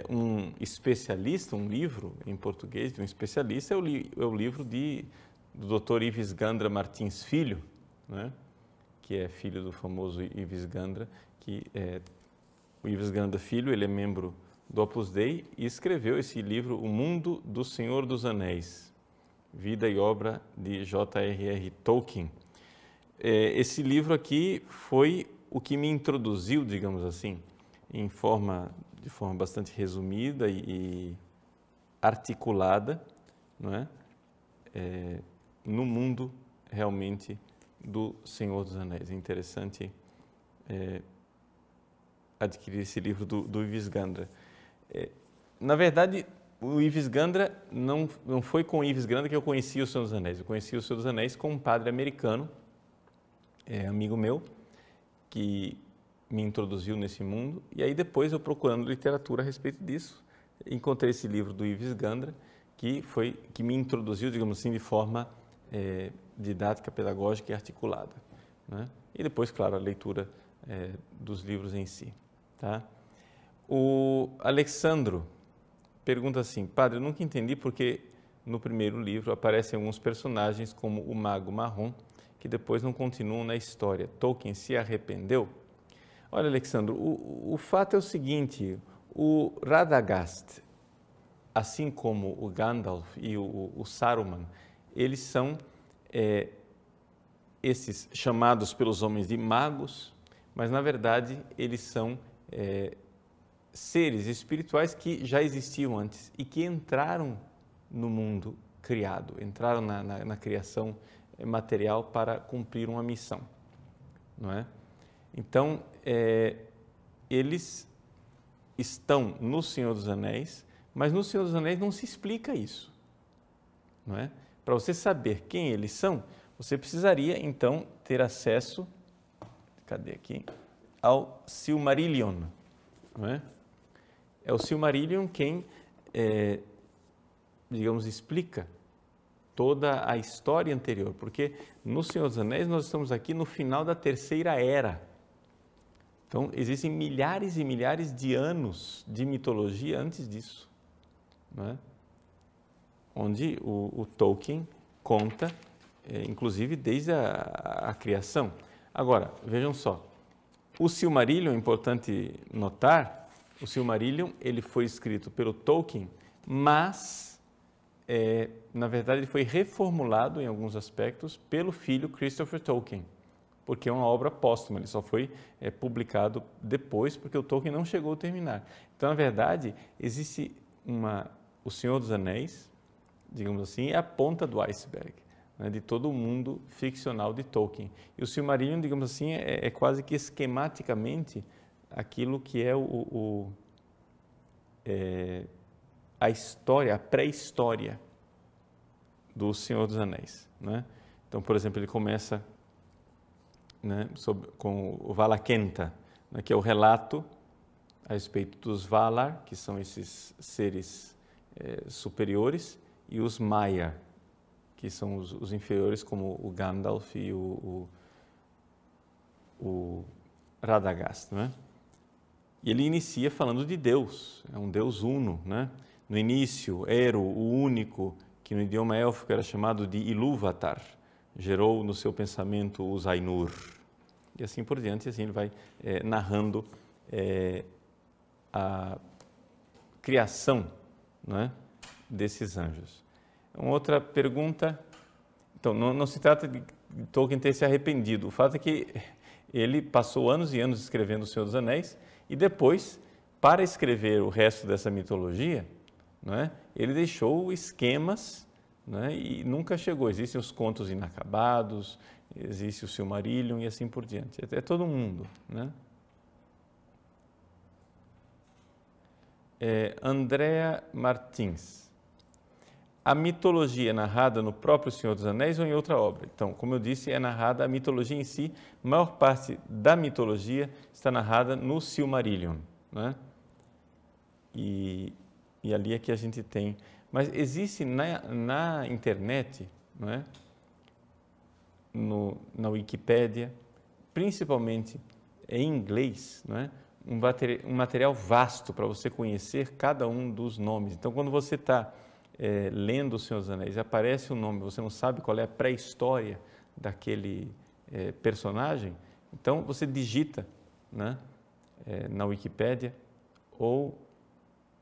um especialista, um livro em português de um especialista, é o livro do Dr. Ives Gandra Martins Filho, né? Que é filho do famoso Ives Gandra, o Ives Gandra Filho, ele é membro do Opus Dei e escreveu esse livro, O Mundo do Senhor dos Anéis, Vida e Obra de J.R.R. Tolkien. Esse livro aqui foi o que me introduziu, digamos assim, de forma bastante resumida e articulada, não é? No mundo realmente do Senhor dos Anéis. É interessante adquirir esse livro do Ives Gandra. Na verdade, o Ives Gandra, não foi com o Ives Gandra que eu conheci o Senhor dos Anéis. Eu conheci o Senhor dos Anéis com um padre americano, amigo meu, que me introduziu nesse mundo, e aí depois eu procurando literatura a respeito disso, encontrei esse livro do Ives Gandra, que me introduziu, digamos assim, de forma didática, pedagógica e articulada, né? E depois, claro, a leitura dos livros em si. Tá? O Alexandro pergunta assim, padre, eu nunca entendi porque no primeiro livro aparecem alguns personagens como o Mago Marrom, que depois não continuam na história. Tolkien se arrependeu? Olha, Alexandro, o fato é o seguinte, o Radagast, assim como o Gandalf e o Saruman, eles são esses chamados pelos homens de magos, mas na verdade eles são seres espirituais que já existiam antes e que entraram no mundo criado, entraram na criação material para cumprir uma missão, não é? Então, eles estão no Senhor dos Anéis, mas no Senhor dos Anéis não se explica isso, não é? Para você saber quem eles são, você precisaria então ter acesso, cadê aqui, ao Silmarillion, não é? É o Silmarillion quem digamos, explica toda a história anterior, porque no Senhor dos Anéis nós estamos aqui no final da Terceira Era. Então, existem milhares e milhares de anos de mitologia antes disso, não é? Onde o Tolkien conta, inclusive, desde a criação. Agora, vejam só, o Silmarillion, é importante notar, o Silmarillion ele foi escrito pelo Tolkien, mas, na verdade, ele foi reformulado em alguns aspectos pelo filho Christopher Tolkien, porque é uma obra póstuma, ele só foi publicado depois, porque o Tolkien não chegou a terminar. Então, na verdade, existe o Senhor dos Anéis, digamos assim, é a ponta do iceberg, né, de todo o mundo ficcional de Tolkien. E o Silmarillion, digamos assim, é quase que esquematicamente aquilo que é a história, a pré-história do Senhor dos Anéis, né? Então, por exemplo, ele começa, né, com o Valakenta, né, que é o relato a respeito dos Valar, que são esses seres superiores, e os Maiar, que são os inferiores, como o Gandalf e o Radagast, né? E ele inicia falando de Deus, é um Deus uno, né? No início, Eru, o único, que no idioma élfico era chamado de Ilúvatar, gerou no seu pensamento os Ainur. E assim por diante, assim ele vai narrando a criação, né, desses anjos. Uma outra pergunta, então, não se trata de Tolkien ter se arrependido, o fato é que ele passou anos e anos escrevendo O Senhor dos Anéis e depois, para escrever o resto dessa mitologia, né, ele deixou esquemas, né, e nunca chegou. Existem os contos inacabados, existe o Silmarillion e assim por diante. É todo mundo, né? Andrea Martins. A mitologia é narrada no próprio Senhor dos Anéis ou em outra obra? Então, como eu disse, é narrada a mitologia em si. A maior parte da mitologia está narrada no Silmarillion, né? E ali é que a gente tem. Mas existe na internet, não é? Na Wikipédia, principalmente em inglês, não é? Um material vasto para você conhecer cada um dos nomes. Então, quando você está lendo O Senhor dos Anéis, aparece um nome, você não sabe qual é a pré-história daquele personagem, então você digita, né, na Wikipédia, ou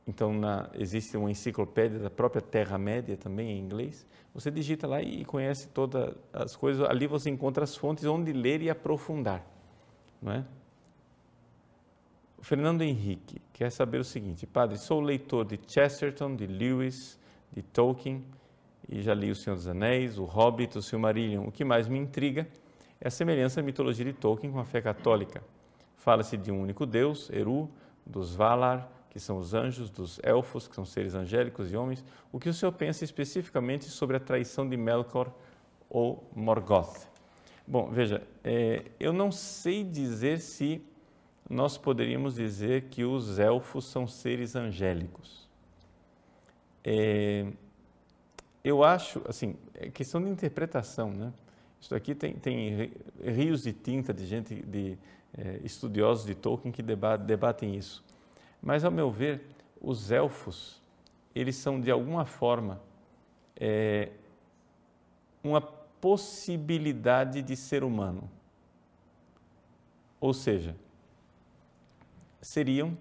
então existe uma enciclopédia da própria Terra-média também em inglês, você digita lá e conhece todas as coisas, ali você encontra as fontes onde ler e aprofundar, não é? O Fernando Henrique quer saber o seguinte: padre, sou leitor de Chesterton, de Lewis, de Tolkien, e já li O Senhor dos Anéis, O Hobbit, o Silmarillion. O que mais me intriga é a semelhança da mitologia de Tolkien com a fé católica. Fala-se de um único Deus, Eru, dos Valar, que são os anjos, dos elfos, que são seres angélicos e homens. O que o senhor pensa especificamente sobre a traição de Melkor ou Morgoth? Bom, veja, eu não sei dizer se nós poderíamos dizer que os elfos são seres angélicos. Eu acho, assim, é questão de interpretação, né? Isso aqui tem rios de tinta de gente, de estudiosos de Tolkien que debatem isso. Mas, ao meu ver, os elfos, eles são, de alguma forma, uma possibilidade de ser humano. Ou seja, seriam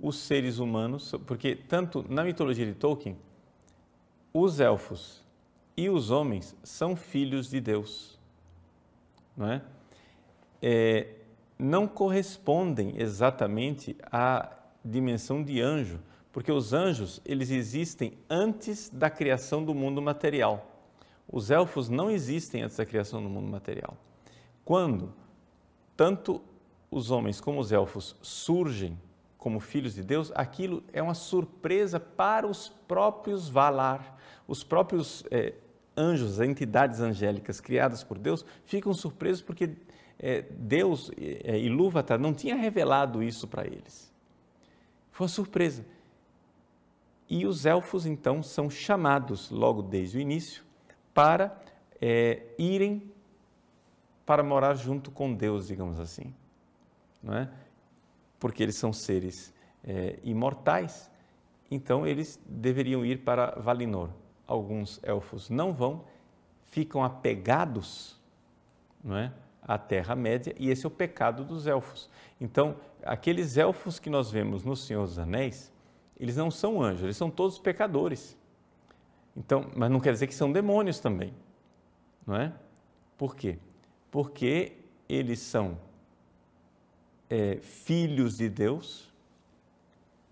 os seres humanos, porque tanto na mitologia de Tolkien, os elfos e os homens são filhos de Deus, não é? Não correspondem exatamente à dimensão de anjo, porque os anjos, eles existem antes da criação do mundo material. Os elfos não existem antes da criação do mundo material. Quando tanto os homens como os elfos surgem como filhos de Deus, aquilo é uma surpresa para os próprios Valar. Os próprios anjos, entidades angélicas criadas por Deus, ficam surpresos porque Deus, Ilúvatar, não tinha revelado isso para eles. Foi uma surpresa. E os elfos, então, são chamados logo desde o início para irem para morar junto com Deus, digamos assim, não é? Porque eles são seres imortais, então eles deveriam ir para Valinor. Alguns elfos não vão, ficam apegados, não é, à Terra-média, e esse é o pecado dos elfos. Então, aqueles elfos que nós vemos no Senhor dos Anéis, eles não são anjos, eles são todos pecadores. Então, mas não quer dizer que são demônios também, não é? Por quê? Porque eles são filhos de Deus,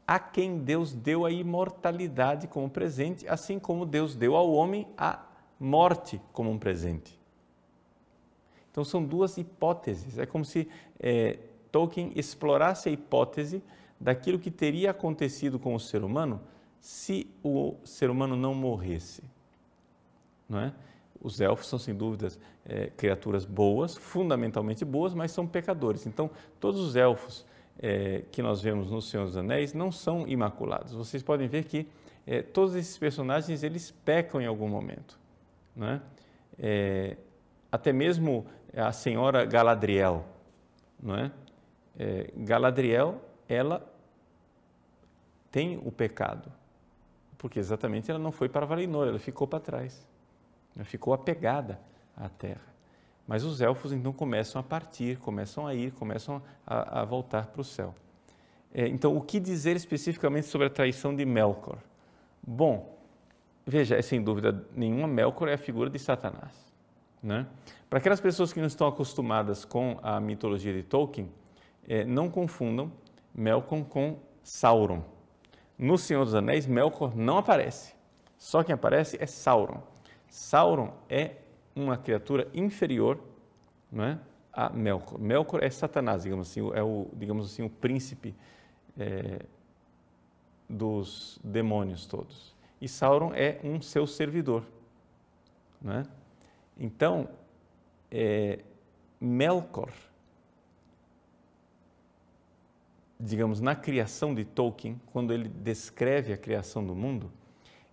a quem Deus deu a imortalidade como presente, assim como Deus deu ao homem a morte como um presente. Então, são duas hipóteses. É como se Tolkien explorasse a hipótese daquilo que teria acontecido com o ser humano se o ser humano não morresse, não é? Os elfos são, sem dúvidas, criaturas boas, fundamentalmente boas, mas são pecadores. Então, todos os elfos que nós vemos no Senhor dos Anéis não são imaculados. Vocês podem ver que todos esses personagens, eles pecam em algum momento, não é? Até mesmo a senhora Galadriel, não é? Galadriel, ela tem o pecado, porque exatamente ela não foi para Valinor, ela ficou para trás. Ela ficou apegada à terra. Mas os elfos então começam a partir, começam a ir, começam a voltar para o céu. Então, o que dizer especificamente sobre a traição de Melkor? Bom, veja, sem dúvida nenhuma, Melkor é a figura de Satanás, né? Para aquelas pessoas que não estão acostumadas com a mitologia de Tolkien, não confundam Melkor com Sauron. No Senhor dos Anéis, Melkor não aparece. Só quem aparece é Sauron. Sauron é uma criatura inferior, não é, a Melkor. Melkor é Satanás, digamos assim, o príncipe dos demônios todos. E Sauron é um seu servidor, não é? Então, Melkor, digamos, na criação de Tolkien, quando ele descreve a criação do mundo,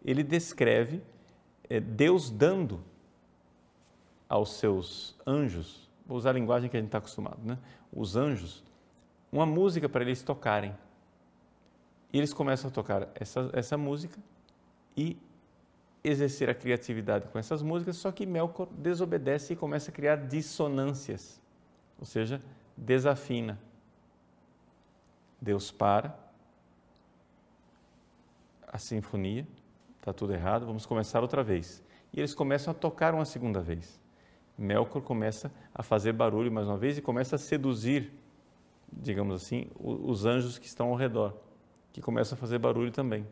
ele descreve Deus dando aos seus anjos, vou usar a linguagem que a gente está acostumado, né? Os anjos, uma música para eles tocarem. E eles começam a tocar essa música e exercer a criatividade com essas músicas, só que Melkor desobedece e começa a criar dissonâncias, ou seja, desafina. Deus para a sinfonia, está tudo errado, vamos começar outra vez. E eles começam a tocar uma segunda vez. Melkor começa a fazer barulho mais uma vez e começa a seduzir, digamos assim, os anjos que estão ao redor, que começam a fazer barulho também.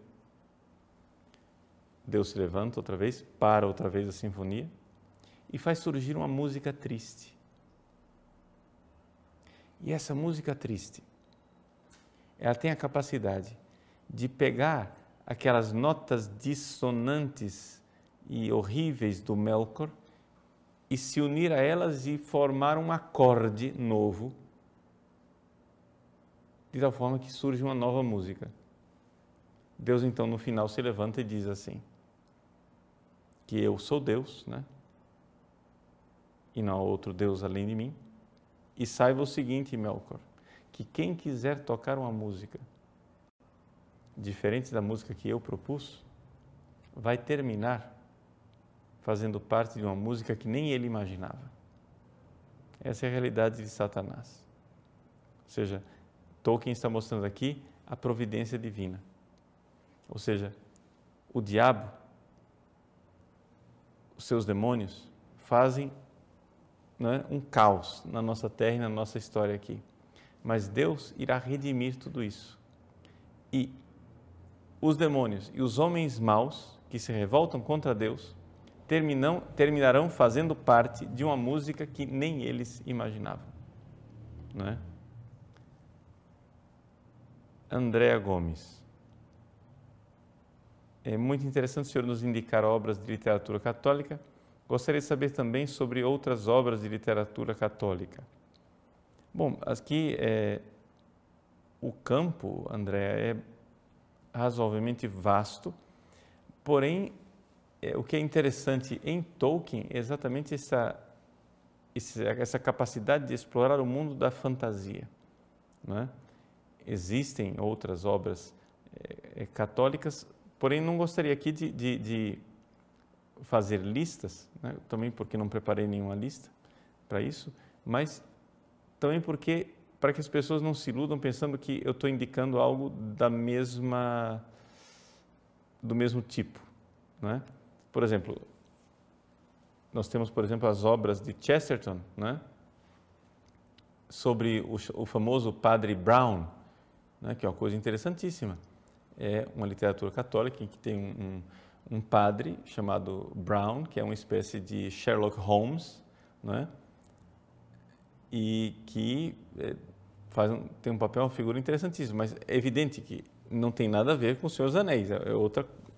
Deus se levanta outra vez, para outra vez a sinfonia e faz surgir uma música triste. E essa música triste, ela tem a capacidade de pegar aquelas notas dissonantes e horríveis do Melkor e se unir a elas e formar um acorde novo, de tal forma que surge uma nova música. Deus então no final se levanta e diz assim, que eu sou Deus, né? E não há outro Deus além de mim. E saiba o seguinte, Melkor, que quem quiser tocar uma música diferente da música que eu propus, vai terminar fazendo parte de uma música que nem ele imaginava. Essa é a realidade de Satanás. Ou seja, Tolkien está mostrando aqui a providência divina. Ou seja, o diabo, os seus demônios, fazem, né, um caos na nossa terra e na nossa história aqui. Mas Deus irá redimir tudo isso. E os demônios e os homens maus que se revoltam contra Deus terminarão fazendo parte de uma música que nem eles imaginavam, não é? Andréa Gomes. É muito interessante o senhor nos indicar obras de literatura católica. Gostaria de saber também sobre outras obras de literatura católica. Bom, aqui o campo, Andréa, razoavelmente vasto, porém, o que é interessante em Tolkien é exatamente essa capacidade de explorar o mundo da fantasia, não é? Existem outras obras católicas, porém não gostaria aqui de fazer listas, né? Também porque não preparei nenhuma lista para isso, mas também porque para que as pessoas não se iludam pensando que eu estou indicando algo do mesmo tipo, não é? Por exemplo, nós temos, por exemplo, as obras de Chesterton, né? Sobre o famoso Padre Brown, né? Que é uma coisa interessantíssima. É uma literatura católica em que tem um padre chamado Brown, que é uma espécie de Sherlock Holmes, né? E que tem um papel, uma figura interessantíssima, mas é evidente que não tem nada a ver com o Senhor dos Anéis, é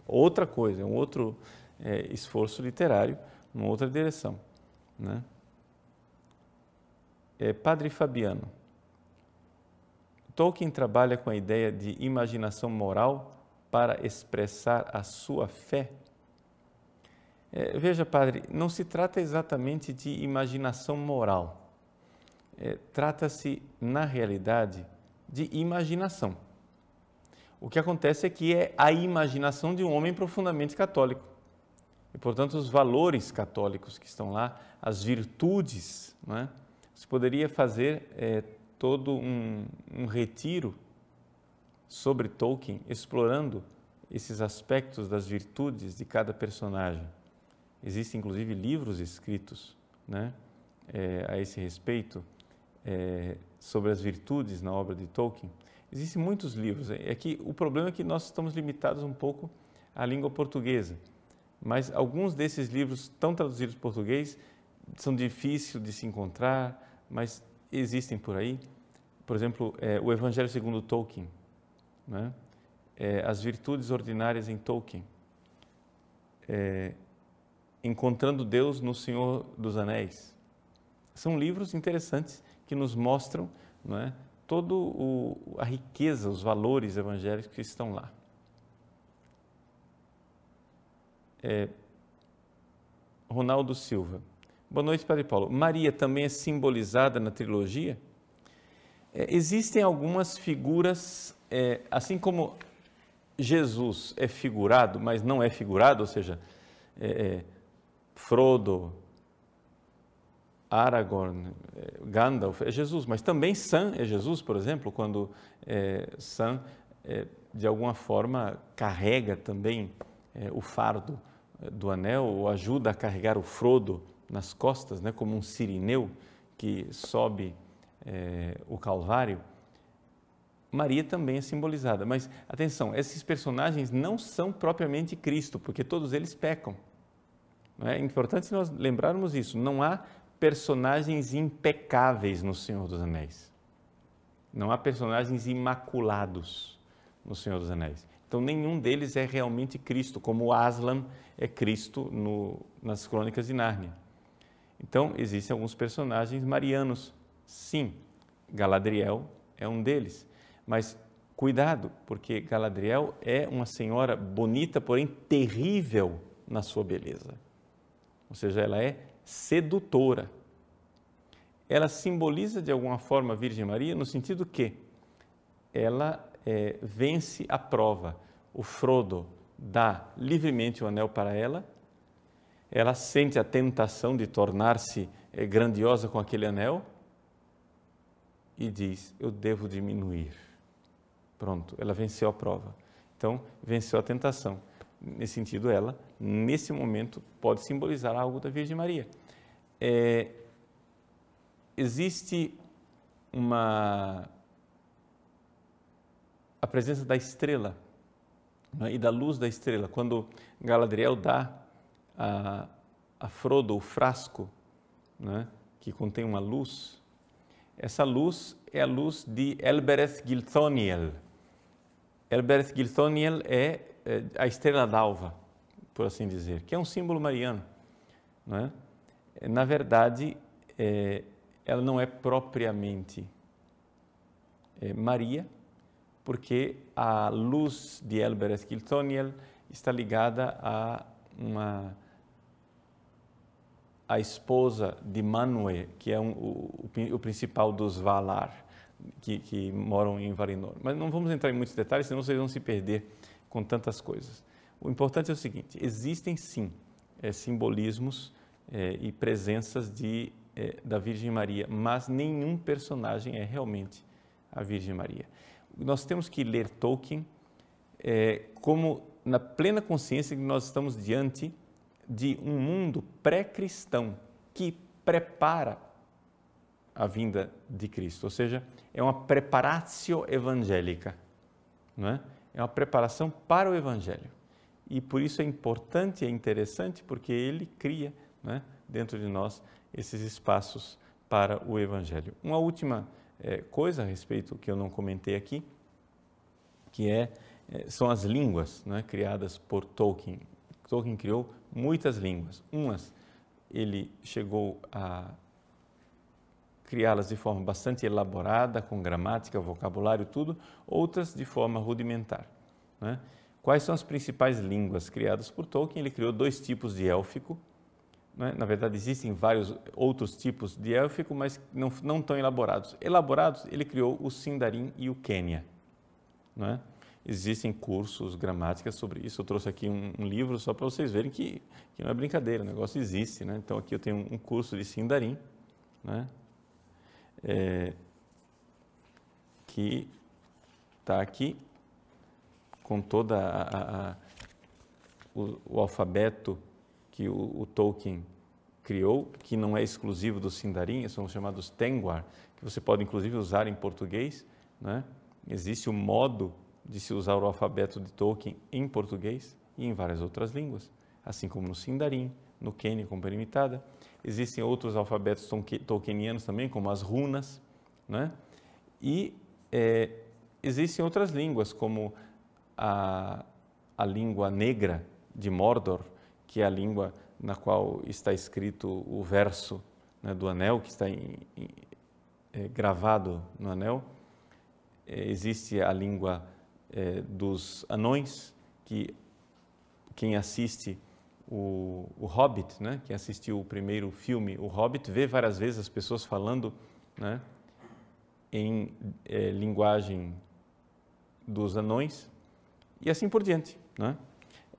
outra coisa, é um outro esforço literário, uma outra direção, né? Padre Fabiano, Tolkien trabalha com a ideia de imaginação moral para expressar a sua fé? Veja, padre, não se trata exatamente de imaginação moral. Trata-se, na realidade, de imaginação. O que acontece é que é a imaginação de um homem profundamente católico. E, portanto, os valores católicos que estão lá, as virtudes, não é? Você poderia fazer todo um retiro sobre Tolkien, explorando esses aspectos das virtudes de cada personagem. Existem, inclusive, livros escritos, né, a esse respeito, sobre as virtudes na obra de Tolkien. Existem muitos livros. O problema é que nós estamos limitados um pouco à língua portuguesa, mas alguns desses livros estão traduzidos em português, são difíceis de se encontrar, mas existem por aí. Por exemplo, o Evangelho segundo Tolkien, né? As virtudes ordinárias em Tolkien, Encontrando Deus no Senhor dos Anéis. São livros interessantes que nos mostram, não é, toda a riqueza, os valores evangélicos que estão lá. Ronaldo Silva. Boa noite, Padre Paulo. Maria também é simbolizada na trilogia? Existem algumas figuras, assim como Jesus é figurado, mas não é figurado, ou seja, Frodo, Aragorn, Gandalf é Jesus, mas também Sam é Jesus, por exemplo, quando Sam, de alguma forma, carrega também o fardo do anel, ou ajuda a carregar o Frodo nas costas, né, como um sirineu que sobe o Calvário. Maria também é simbolizada, mas atenção, esses personagens não são propriamente Cristo, porque todos eles pecam. Não é importante nós lembrarmos isso, não há personagens impecáveis no Senhor dos Anéis. Não há personagens imaculados no Senhor dos Anéis. Então, nenhum deles é realmente Cristo, como Aslan é Cristo nas Crônicas de Nárnia. Então, existem alguns personagens marianos. Sim, Galadriel é um deles. Mas cuidado, porque Galadriel é uma senhora bonita, porém terrível na sua beleza. Ou seja, ela é sedutora. Ela simboliza de alguma forma a Virgem Maria no sentido que ela vence a prova. O Frodo dá livremente o anel para ela, ela sente a tentação de tornar-se grandiosa com aquele anel e diz, eu devo diminuir. Pronto, ela venceu a prova. Então, venceu a tentação. Nesse sentido, ela, nesse momento, pode simbolizar algo da Virgem Maria. Existe a presença da estrela, né, e da luz da estrela. Quando Galadriel dá a Frodo o frasco, né, que contém uma luz, essa luz é a luz de Elbereth Gilthoniel. Elbereth Gilthoniel é a estrela d'alva, por assim dizer, que é um símbolo mariano, não é? Na verdade, ela não é propriamente Maria, porque a luz de Elber Eskiltoniel está ligada a esposa de Manwë, que é o principal dos Valar, que moram em Valinor. Mas não vamos entrar em muitos detalhes, senão vocês vão se perder com tantas coisas. O importante é o seguinte: existem sim simbolismos e presenças da Virgem Maria, mas nenhum personagem é realmente a Virgem Maria. Nós temos que ler Tolkien como na plena consciência que nós estamos diante de um mundo pré-cristão que prepara a vinda de Cristo, ou seja, é uma preparatio evangélica, não é? É uma preparação para o Evangelho. E por isso é importante e é interessante, porque ele cria, né, dentro de nós esses espaços para o Evangelho. Uma última coisa a respeito que eu não comentei aqui, que são as línguas, né, criadas por Tolkien. Tolkien criou muitas línguas. Umas ele chegou a criá-las de forma bastante elaborada, com gramática, vocabulário, tudo, outras de forma rudimentar, né? Quais são as principais línguas criadas por Tolkien? Ele criou 2 tipos de élfico, né? Na verdade, existem vários outros tipos de élfico, mas não tão elaborados. Elaborados, ele criou o Sindarin e o Quenya, né? Existem cursos, gramáticas sobre isso. Eu trouxe aqui um livro só para vocês verem que não é brincadeira, o negócio existe, né? Então, aqui eu tenho um curso de Sindarin, né? Que está aqui com toda o alfabeto que o Tolkien criou, que não é exclusivo do Sindarin, são chamados Tengwar, que você pode inclusive usar em português, né? Existe um modo de se usar o alfabeto de Tolkien em português e em várias outras línguas, assim como no Sindarin, no Quenya com perimitada. Existem outros alfabetos tolkienianos também, como as runas, né? E existem outras línguas, como a língua negra de Mordor, que é a língua na qual está escrito o verso, né, do Anel, que está gravado no Anel. Existe a língua dos anões, que quem assiste o Hobbit, né, quem assistiu o primeiro filme, o Hobbit, vê várias vezes as pessoas falando, né, em linguagem dos anões e assim por diante, né?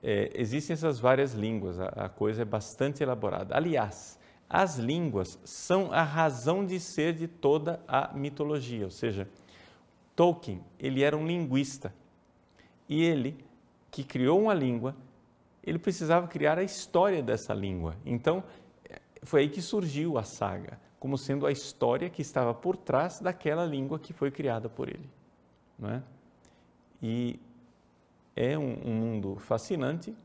Existem essas várias línguas, a coisa é bastante elaborada. Aliás, as línguas são a razão de ser de toda a mitologia, ou seja, Tolkien, ele era um linguista e ele, que criou uma língua, ele precisava criar a história dessa língua. Então, foi aí que surgiu a saga, como sendo a história que estava por trás daquela língua que foi criada por ele, não é? E é um mundo fascinante,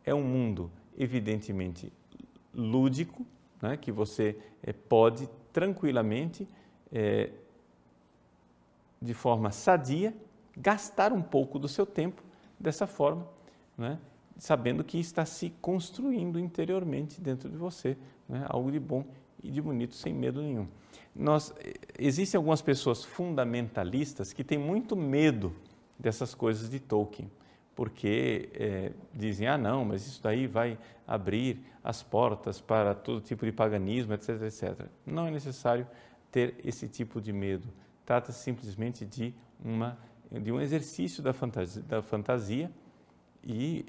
é um mundo evidentemente lúdico, né, que você pode tranquilamente, de forma sadia, gastar um pouco do seu tempo dessa forma, né, sabendo que está se construindo interiormente dentro de você, né, algo de bom e de bonito, sem medo nenhum. Existem algumas pessoas fundamentalistas que têm muito medo dessas coisas de Tolkien, porque dizem, não, mas isso daí vai abrir as portas para todo tipo de paganismo, etc, etc. Não é necessário ter esse tipo de medo. Trata-se simplesmente de um exercício da fantasia e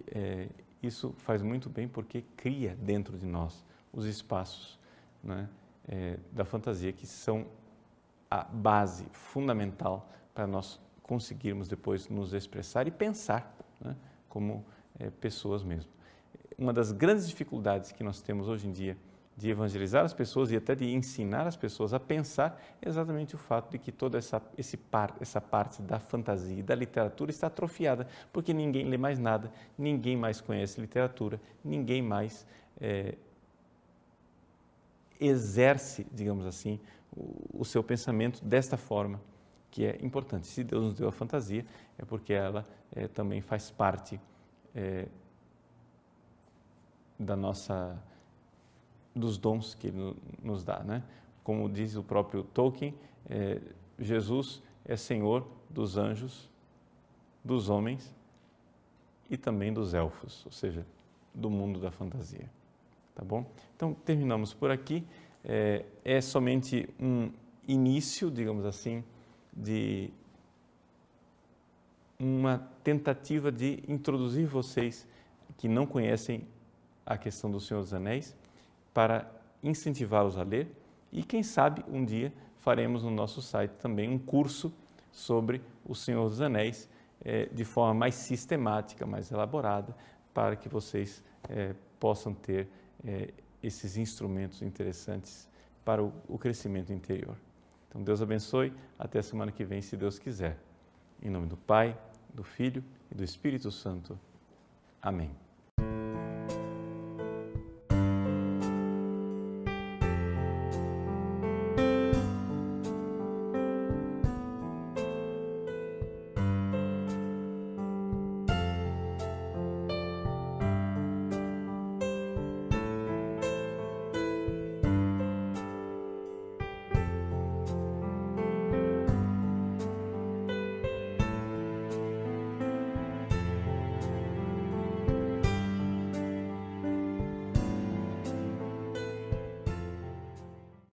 isso faz muito bem porque cria dentro de nós os espaços, né, da fantasia, que são a base fundamental para nós conseguirmos depois nos expressar e pensar, né, como pessoas mesmo. Uma das grandes dificuldades que nós temos hoje em dia de evangelizar as pessoas e até de ensinar as pessoas a pensar é exatamente o fato de que toda essa parte da fantasia e da literatura está atrofiada, porque ninguém lê mais nada, ninguém mais conhece literatura, ninguém mais exerce, digamos assim, o seu pensamento desta forma, que é importante. Se Deus nos deu a fantasia, é porque ela também faz parte dos dons que Ele nos dá, né? Como diz o próprio Tolkien, Jesus é Senhor dos anjos dos homens e também dos elfos, ou seja, do mundo da fantasia. Tá bom? Então, terminamos por aqui. É somente um início, digamos assim, de uma tentativa de introduzir vocês que não conhecem a questão do Senhor dos Anéis, para incentivá-los a ler e, quem sabe, um dia faremos no nosso site também um curso sobre o Senhor dos Anéis de forma mais sistemática, mais elaborada, para que vocês possam ter esses instrumentos interessantes para o crescimento interior. Então, Deus abençoe. Até a semana que vem, se Deus quiser. Em nome do Pai, do Filho e do Espírito Santo. Amém.